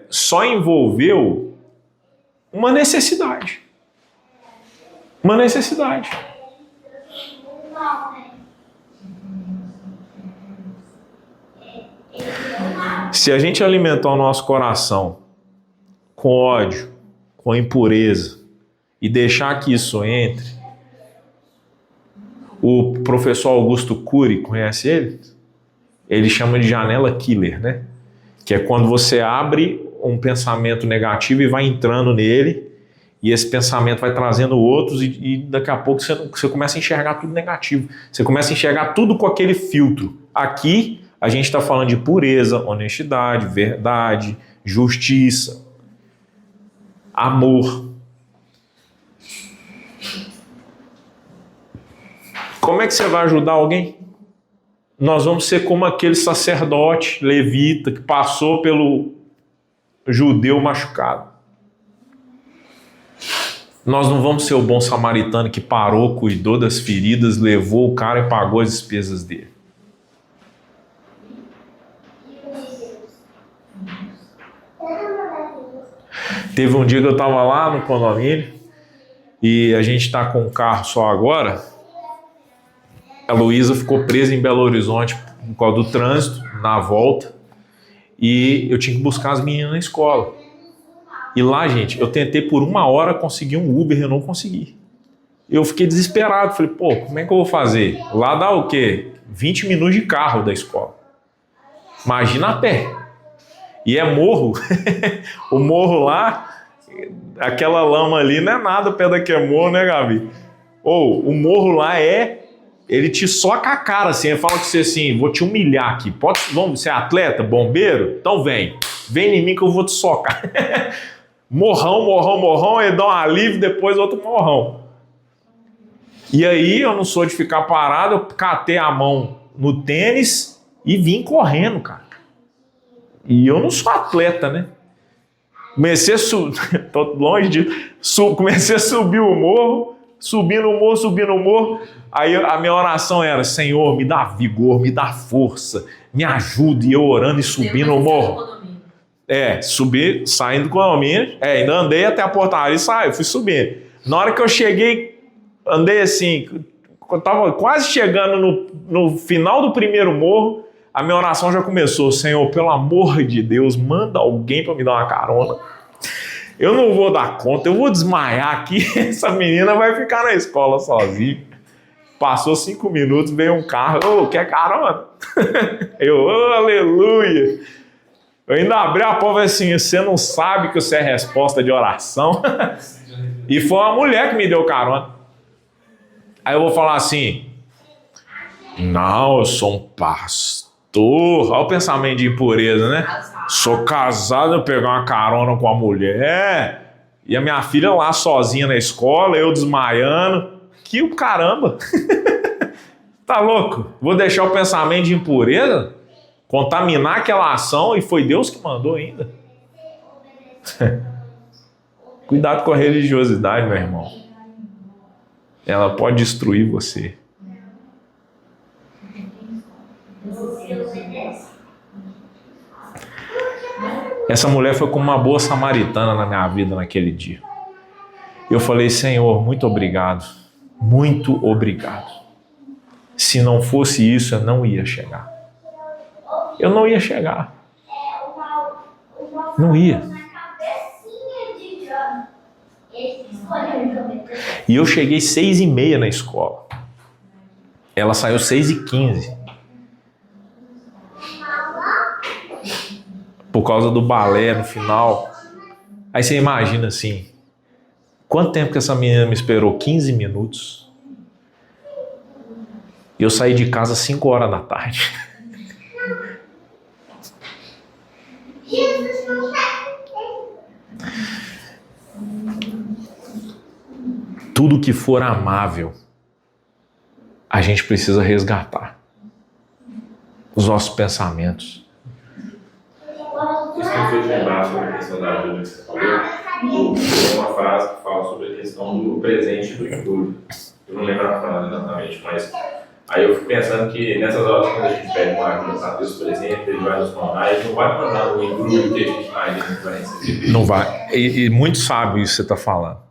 Só envolveu uma necessidade. Uma necessidade. Se a gente alimentar o nosso coração com ódio, com impureza e deixar que isso entre, o professor Augusto Cury, conhece ele? Ele chama de janela killer, né? Que é quando você abre um pensamento negativo e vai entrando nele, e esse pensamento vai trazendo outros, e daqui a pouco você começa a enxergar tudo negativo. Você começa a enxergar tudo com aquele filtro. Aqui a gente está falando de pureza, honestidade, verdade, justiça, amor. Como é que você vai ajudar alguém? Nós vamos ser como aquele sacerdote levita que passou pelo judeu machucado. Nós não vamos ser o bom samaritano que parou, cuidou das feridas, levou o cara e pagou as despesas dele. Teve um dia que eu estava lá no condomínio e a gente está com um carro só agora. A Luísa ficou presa em Belo Horizonte por causa do trânsito, na volta. E eu tinha que buscar as meninas na escola. E lá, gente, eu tentei por 1 hora conseguir um Uber, eu não consegui. Eu fiquei desesperado. Falei, pô, como é que eu vou fazer? Lá dá o quê? 20 minutos de carro da escola. Imagina a pé. E é morro. O morro lá, aquela lama ali não é nada perto daquele morro, né, Gabi? Ou o morro lá ele te soca a cara assim, ele fala com você assim, vou te humilhar aqui. Vamos ser atleta, bombeiro? Então vem em mim que eu vou te socar. Morrão, ele dá um alívio, depois outro morrão. E aí eu não sou de ficar parado, eu catei a mão no tênis e vim correndo, cara. E eu não sou atleta, né? Comecei a subir, tô longe de... Comecei a subir o morro, subindo o morro. Aí a minha oração era, Senhor, me dá vigor, me dá força, me ajude. E eu orando e subindo o morro. Subi, saindo do condomínio. Ainda andei até a portaria e fui subir. Na hora que eu cheguei, andei assim, eu tava quase chegando no final do primeiro morro. A minha oração já começou, Senhor, pelo amor de Deus, manda alguém para me dar uma carona. Eu não vou dar conta, eu vou desmaiar aqui, essa menina vai ficar na escola sozinha. Passou 5 minutos, veio um carro, quer carona? Eu, aleluia. Eu ainda abri a porta e assim, você não sabe que você é resposta de oração? E foi uma mulher que me deu carona. Aí eu vou falar assim, não, eu sou um pastor. Olha o pensamento de impureza, né? Sou casado, eu pegar uma carona com a mulher. E a minha filha lá sozinha na escola, eu desmaiando. Que o caramba! Tá louco? Vou deixar o pensamento de impureza contaminar aquela ação e foi Deus que mandou ainda. Cuidado com a religiosidade, meu irmão. Ela pode destruir você. Essa mulher foi como uma boa samaritana na minha vida naquele dia. Eu falei, Senhor, muito obrigado. Muito obrigado. Se não fosse isso, eu não ia chegar. Eu não ia chegar. Não ia. E eu cheguei 6h30 na escola. Ela saiu 6h15. Por causa do balé no final. Aí você imagina assim, quanto tempo que essa menina me esperou? 15 minutos. E eu saí de casa 5 horas da tarde. Tudo que for amável, a gente precisa resgatar. Os nossos pensamentos. Isso que me fez lembrar sobre a questão da Bíblia que você falou. Tem uma frase que fala sobre a questão do presente e do embrulho. Eu não lembro a frase exatamente, mas aí eu fico pensando que nessas horas quando a gente pede uma ajuda para Deus, por exemplo, ele vai nos mandar, ele não vai mandar no embrulho que a gente imagina que vai receber. Não vai. E muito sábio isso que você está falando.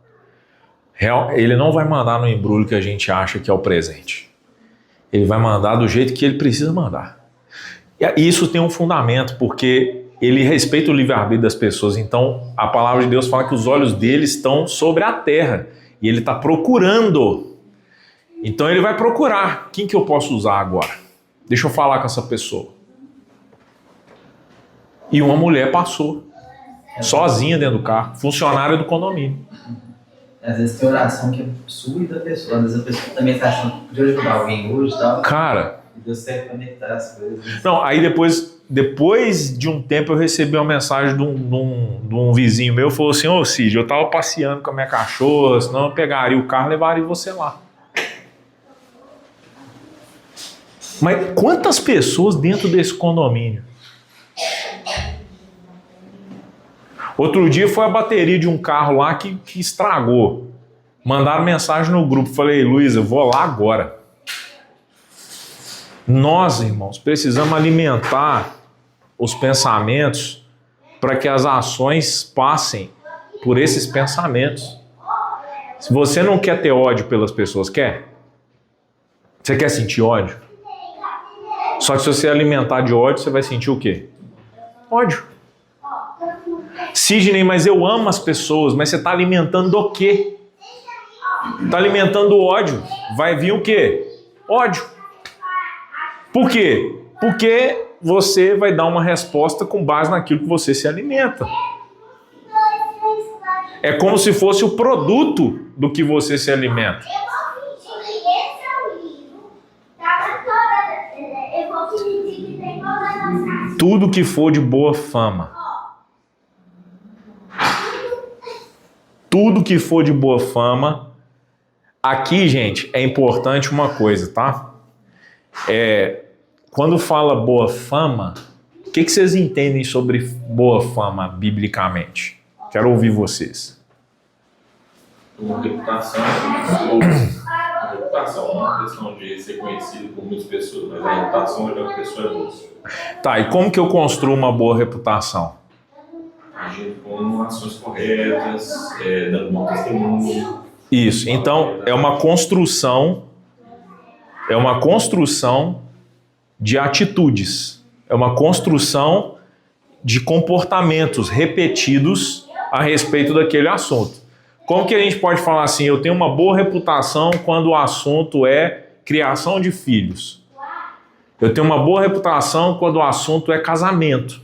Ele não vai mandar no embrulho que a gente acha que é o presente. Ele vai mandar do jeito que ele precisa mandar. E isso tem um fundamento, porque ele respeita o livre-arbítrio das pessoas. Então, a palavra de Deus fala que os olhos dele estão sobre a terra. E ele está procurando. Então, ele vai procurar. Quem que eu posso usar agora? Deixa eu falar com essa pessoa. E uma mulher passou. Sozinha dentro do carro. Funcionária do condomínio. Às vezes tem oração que é sua e da pessoa. Às vezes a pessoa também está achando que podia ajudar alguém hoje e tal. Cara... E Deus quer conectar as coisas. Não, aí depois de um tempo eu recebi uma mensagem de um vizinho meu, falou assim, ô Cid, eu tava passeando com a minha cachorra, senão eu pegaria o carro e levaria você lá. Mas quantas pessoas dentro desse condomínio? Outro dia foi a bateria de um carro lá que estragou. Mandaram mensagem no grupo, falei, Luísa, eu vou lá agora. Nós, irmãos, precisamos alimentar os pensamentos para que as ações passem por esses pensamentos. Se você não quer ter ódio pelas pessoas, quer? Você quer sentir ódio? Só que se você alimentar de ódio, você vai sentir o quê? Ódio. Sidney, mas eu amo as pessoas, mas você está alimentando do quê? Está alimentando ódio. Vai vir o quê? Ódio. Por quê? Porque você vai dar uma resposta com base naquilo que você se alimenta. É como se fosse o produto do que você se alimenta. Tudo que for de boa fama. Tudo que for de boa fama. Aqui, gente, é importante uma coisa, tá? Quando fala boa fama, o que vocês entendem sobre boa fama biblicamente? Quero ouvir vocês. Uma reputação, não é uma questão de ser conhecido por muitas pessoas, mas a reputação de uma pessoa é boa. Tá, e como que eu construo uma boa reputação? Agindo com ações corretas, dando bom testemunho. Isso, então é uma construção de atitudes, é uma construção de comportamentos repetidos a respeito daquele assunto. Como que a gente pode falar assim, eu tenho uma boa reputação quando o assunto é criação de filhos? Eu tenho uma boa reputação quando o assunto é casamento.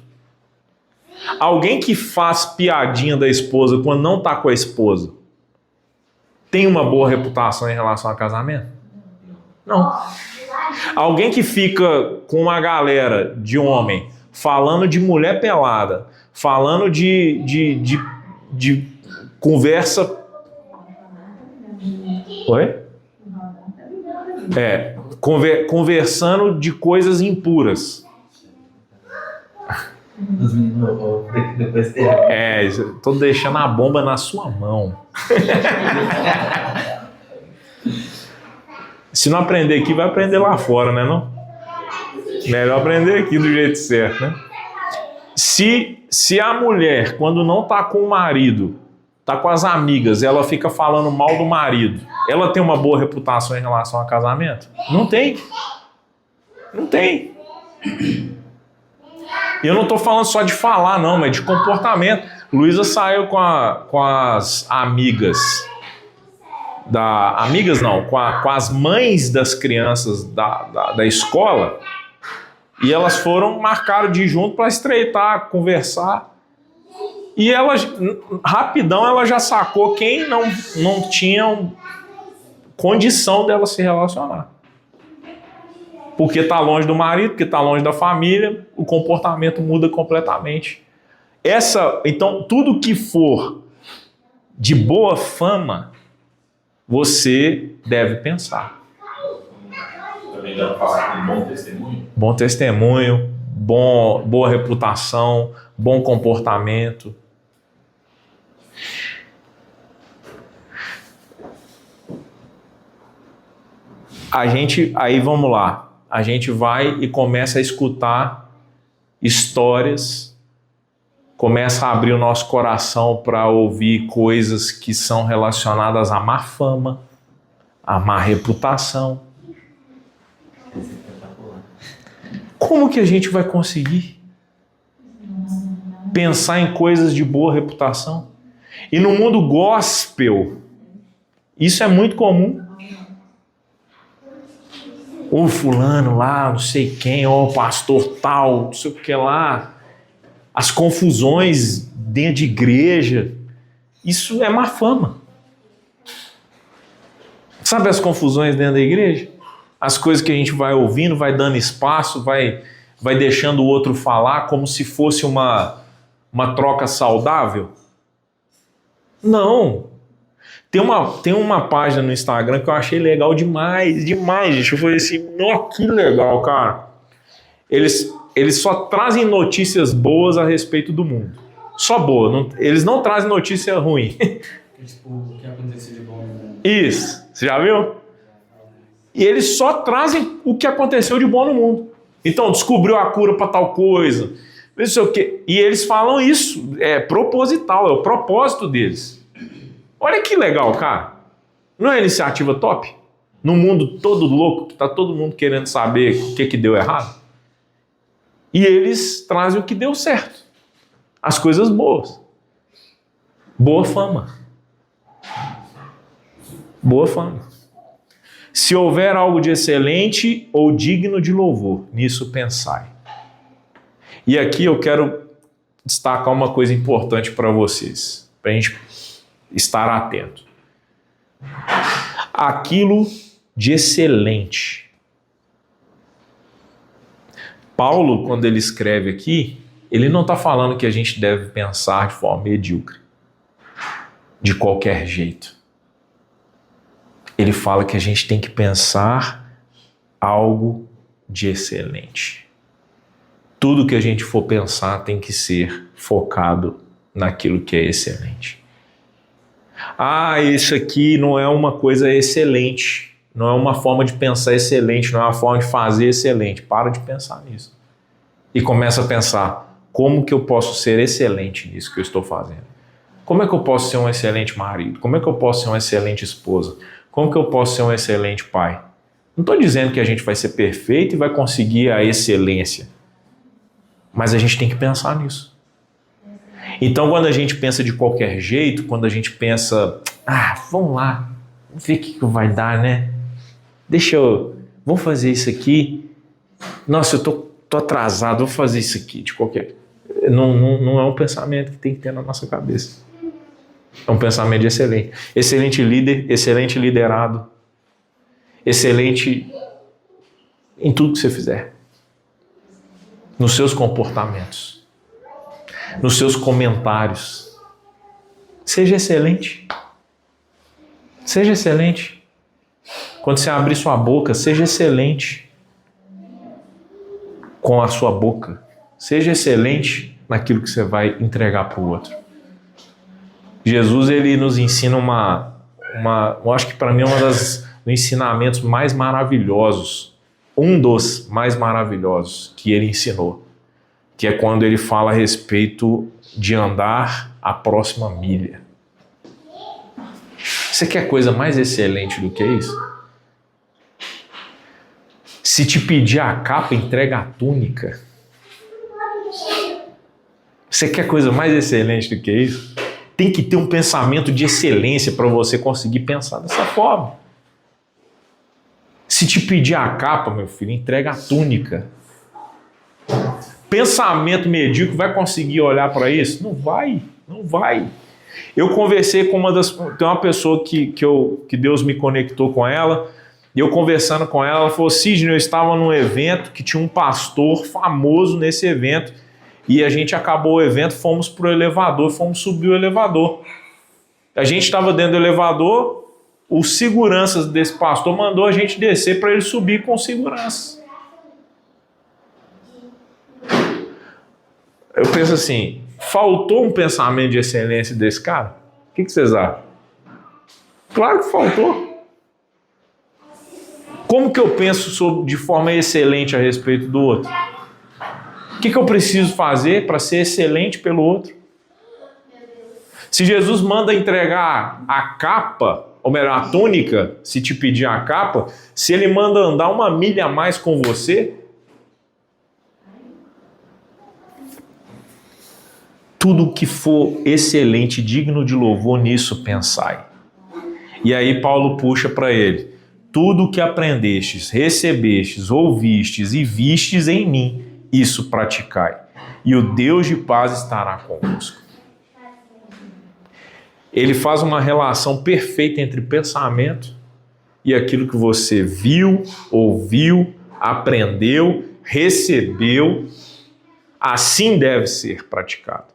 Alguém que faz piadinha da esposa quando não está com a esposa, tem uma boa reputação em relação a casamento? Não. Alguém que fica com uma galera de homem falando de mulher pelada, falando de conversa... Oi? Conversando de coisas impuras. Os meninos depois tem. Tô deixando a bomba na sua mão. Se não aprender aqui, vai aprender lá fora, né não? Melhor aprender aqui do jeito certo, né? Se a mulher, quando não tá com o marido, tá com as amigas, ela fica falando mal do marido, ela tem uma boa reputação em relação a casamento? Não tem. Não tem. E eu não estou falando só de falar, não, mas de comportamento. Luísa saiu com as amigas. Com as mães das crianças da escola. E elas marcaram de ir junto para estreitar, conversar. E rapidão, ela já sacou quem não tinha condição dela se relacionar. Porque está longe do marido, porque está longe da família, o comportamento muda completamente. Então, tudo que for de boa fama, você deve pensar. Também dá para falar com um bom testemunho? Bom testemunho, boa reputação, bom comportamento. Aí vamos lá. A gente vai e começa a escutar histórias, começa a abrir o nosso coração para ouvir coisas que são relacionadas à má fama, à má reputação. Como que a gente vai conseguir pensar em coisas de boa reputação? E no mundo gospel, isso é muito comum. O fulano lá, não sei quem, o pastor tal, não sei o que lá. As confusões dentro de igreja. Isso é má fama. Sabe as confusões dentro da igreja? As coisas que a gente vai ouvindo, vai dando espaço, vai deixando o outro falar como se fosse uma troca saudável? Não. Tem uma página no Instagram que eu achei legal demais, gente. Eu falei assim, nossa, que legal, cara. Eles só trazem notícias boas a respeito do mundo. Só boa. Eles não trazem notícia ruim. Tipo, o que aconteceu de bom no mundo. Isso. Você já viu? E eles só trazem o que aconteceu de bom no mundo. Então, descobriu a cura para tal coisa. não sei o quê. E eles falam isso, é proposital, é o propósito deles. Olha que legal, cara. Não é iniciativa top? No mundo todo louco, que está todo mundo querendo saber o que deu errado. E eles trazem o que deu certo. As coisas boas. Boa fama. Boa fama. Se houver algo de excelente ou digno de louvor, nisso pensai. E aqui eu quero destacar uma coisa importante para vocês, para a gente estar atento. Aquilo de excelente. Paulo, quando ele escreve aqui, ele não está falando que a gente deve pensar de forma medíocre, de qualquer jeito. Ele fala que a gente tem que pensar algo de excelente. Tudo que a gente for pensar tem que ser focado naquilo que é excelente. Ah, isso aqui não é uma coisa excelente, não é uma forma de pensar excelente, não é uma forma de fazer excelente. Para de pensar nisso. E começa a pensar, como que eu posso ser excelente nisso que eu estou fazendo? Como é que eu posso ser um excelente marido? Como é que eu posso ser uma excelente esposa? Como que eu posso ser um excelente pai? Não estou dizendo que a gente vai ser perfeito e vai conseguir a excelência, mas a gente tem que pensar nisso. Então, quando a gente pensa de qualquer jeito, quando a gente pensa, vamos lá, vamos ver o que vai dar, né? Vamos fazer isso aqui. Nossa, eu tô atrasado, vou fazer isso aqui de qualquer... Não é um pensamento que tem que ter na nossa cabeça. É um pensamento de excelente. Excelente líder, excelente liderado, excelente em tudo que você fizer. Nos seus comportamentos, nos seus comentários. Seja excelente. Seja excelente. Quando você abrir sua boca, seja excelente com a sua boca. Seja excelente naquilo que você vai entregar para o outro. Jesus, ele nos ensina eu acho que para mim é um dos ensinamentos mais maravilhosos, um dos mais maravilhosos que ele ensinou, que é quando ele fala a respeito de andar a próxima milha. Você quer coisa mais excelente do que isso? Se te pedir a capa, entrega a túnica. Você quer coisa mais excelente do que isso? Tem que ter um pensamento de excelência para você conseguir pensar dessa forma. Se te pedir a capa, meu filho, entrega a túnica. Pensamento medíocre vai conseguir olhar para isso? Não vai, não vai. Eu conversei com tem uma pessoa que Deus me conectou com ela, e eu conversando com ela, ela falou, Sidney, eu estava num evento que tinha um pastor famoso nesse evento, e a gente acabou o evento, fomos pro elevador, fomos subir o elevador. A gente estava dentro do elevador, os seguranças desse pastor mandou a gente descer para ele subir com segurança. Eu penso assim, faltou um pensamento de excelência desse cara? O que vocês acham? Claro que faltou. Como que eu penso de forma excelente a respeito do outro? O que eu preciso fazer para ser excelente pelo outro? Se Jesus manda entregar a capa, ou melhor, a túnica, se te pedir a capa, se ele manda andar 1 milha a mais com você, tudo que for excelente, digno de louvor, nisso pensai. E aí Paulo puxa para ele, tudo o que aprendestes, recebestes, ouvistes e vistes em mim, isso praticai, e o Deus de paz estará convosco. Ele faz uma relação perfeita entre pensamento e aquilo que você viu, ouviu, aprendeu, recebeu. Assim deve ser praticado.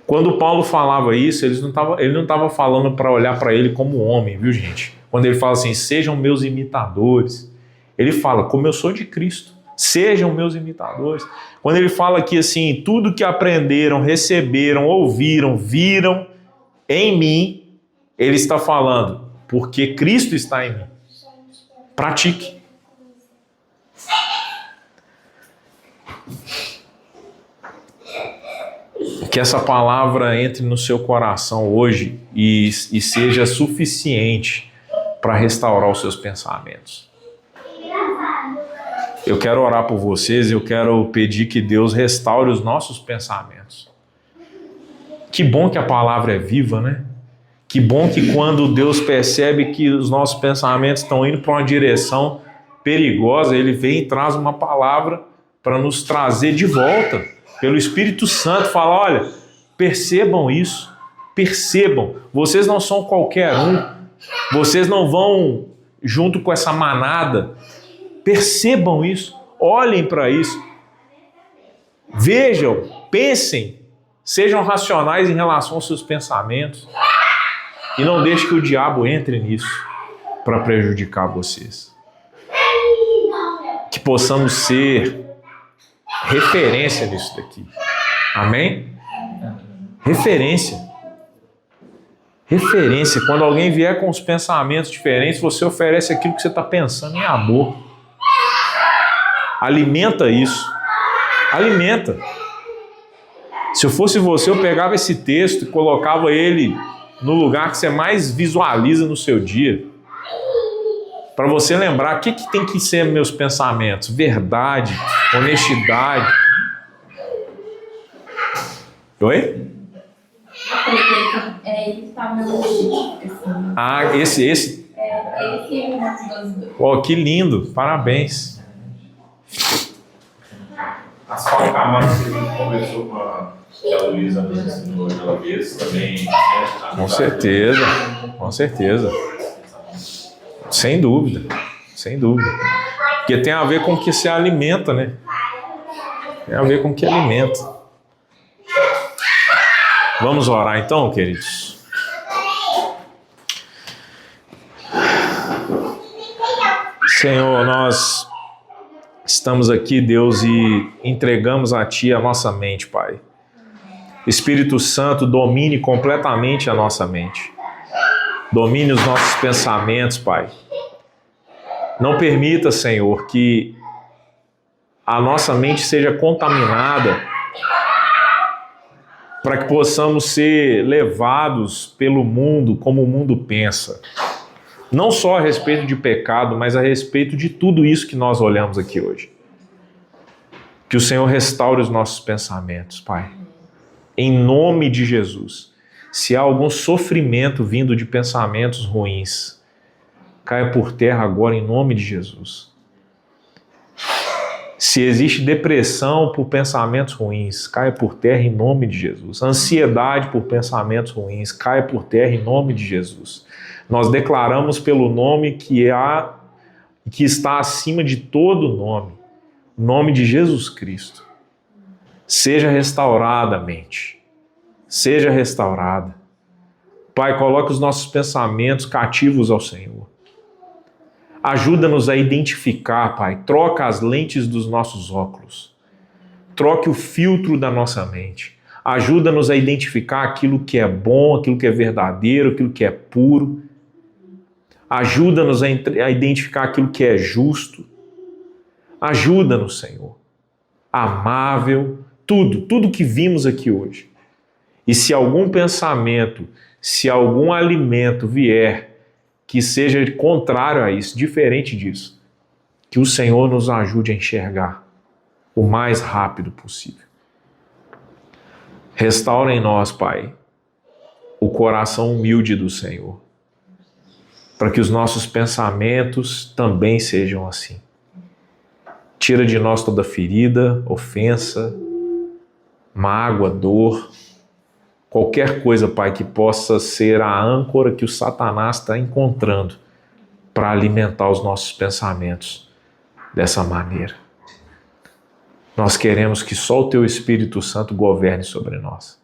Quando Paulo falava isso, ele não estava falando para olhar para ele como homem, viu, gente? Quando ele fala assim, sejam meus imitadores, ele fala, como eu sou de Cristo, sejam meus imitadores. Quando ele fala aqui assim, tudo que aprenderam, receberam, ouviram, viram em mim, ele está falando, porque Cristo está em mim. Pratique. Que essa palavra entre no seu coração hoje e seja suficiente para restaurar os seus pensamentos. Eu quero orar por vocês, eu quero pedir que Deus restaure os nossos pensamentos. Que bom que a palavra é viva, né? Que bom que quando Deus percebe que os nossos pensamentos estão indo para uma direção perigosa, Ele vem e traz uma palavra para nos trazer de volta. Pelo Espírito Santo, fala, olha, percebam isso, percebam, vocês não são qualquer um, vocês não vão junto com essa manada, percebam isso, olhem para isso, vejam, pensem, sejam racionais em relação aos seus pensamentos e não deixe que o diabo entre nisso para prejudicar vocês. Que possamos ser referência nisso daqui. Amém? Referência. Referência. Quando alguém vier com os pensamentos diferentes, você oferece aquilo que você está pensando em amor. Alimenta isso. Alimenta. Se eu fosse você, eu pegava esse texto e colocava ele no lugar que você mais visualiza no seu dia. Para você lembrar, o que tem que ser meus pensamentos? Verdade, honestidade. Oi? Ele está no meu objetivo. Ah, esse. Esse é o nosso dois. Oh, que lindo, parabéns. As 4 camadas que a gente conversou com a Luísa nos ensinou aquela vez também. Com certeza, com certeza. Sem dúvida, sem dúvida. Porque tem a ver com o que se alimenta, né? Tem a ver com o que alimenta. Vamos orar então, queridos? Senhor, nós estamos aqui, Deus, e entregamos a Ti a nossa mente, Pai. Espírito Santo, domine completamente a nossa mente. Domine os nossos pensamentos, Pai. Não permita, Senhor, que a nossa mente seja contaminada para que possamos ser levados pelo mundo como o mundo pensa. Não só a respeito de pecado, mas a respeito de tudo isso que nós olhamos aqui hoje. Que o Senhor restaure os nossos pensamentos, Pai. Em nome de Jesus. Se há algum sofrimento vindo de pensamentos ruins, caia por terra agora em nome de Jesus. Se existe depressão por pensamentos ruins, caia por terra em nome de Jesus. Ansiedade por pensamentos ruins, caia por terra em nome de Jesus. Nós declaramos pelo nome que está acima de todo nome, o nome de Jesus Cristo. Seja restaurada a mente. Seja restaurada. Pai, coloque os nossos pensamentos cativos ao Senhor. Ajuda-nos a identificar, Pai. Troca as lentes dos nossos óculos. Troque o filtro da nossa mente. Ajuda-nos a identificar aquilo que é bom, aquilo que é verdadeiro, aquilo que é puro. Ajuda-nos a identificar aquilo que é justo. Ajuda-nos, Senhor. Amável, tudo que vimos aqui hoje. E se algum pensamento, se algum alimento vier que seja contrário a isso, diferente disso, que o Senhor nos ajude a enxergar o mais rápido possível. Restaura em nós, Pai, o coração humilde do Senhor, para que os nossos pensamentos também sejam assim. Tira de nós toda ferida, ofensa, mágoa, dor, qualquer coisa, Pai, que possa ser a âncora que o Satanás está encontrando para alimentar os nossos pensamentos dessa maneira. Nós queremos que só o Teu Espírito Santo governe sobre nós.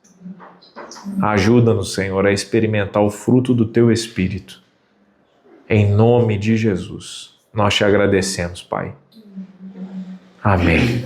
Ajuda-nos, Senhor, a experimentar o fruto do Teu Espírito. Em nome de Jesus, nós Te agradecemos, Pai. Amém.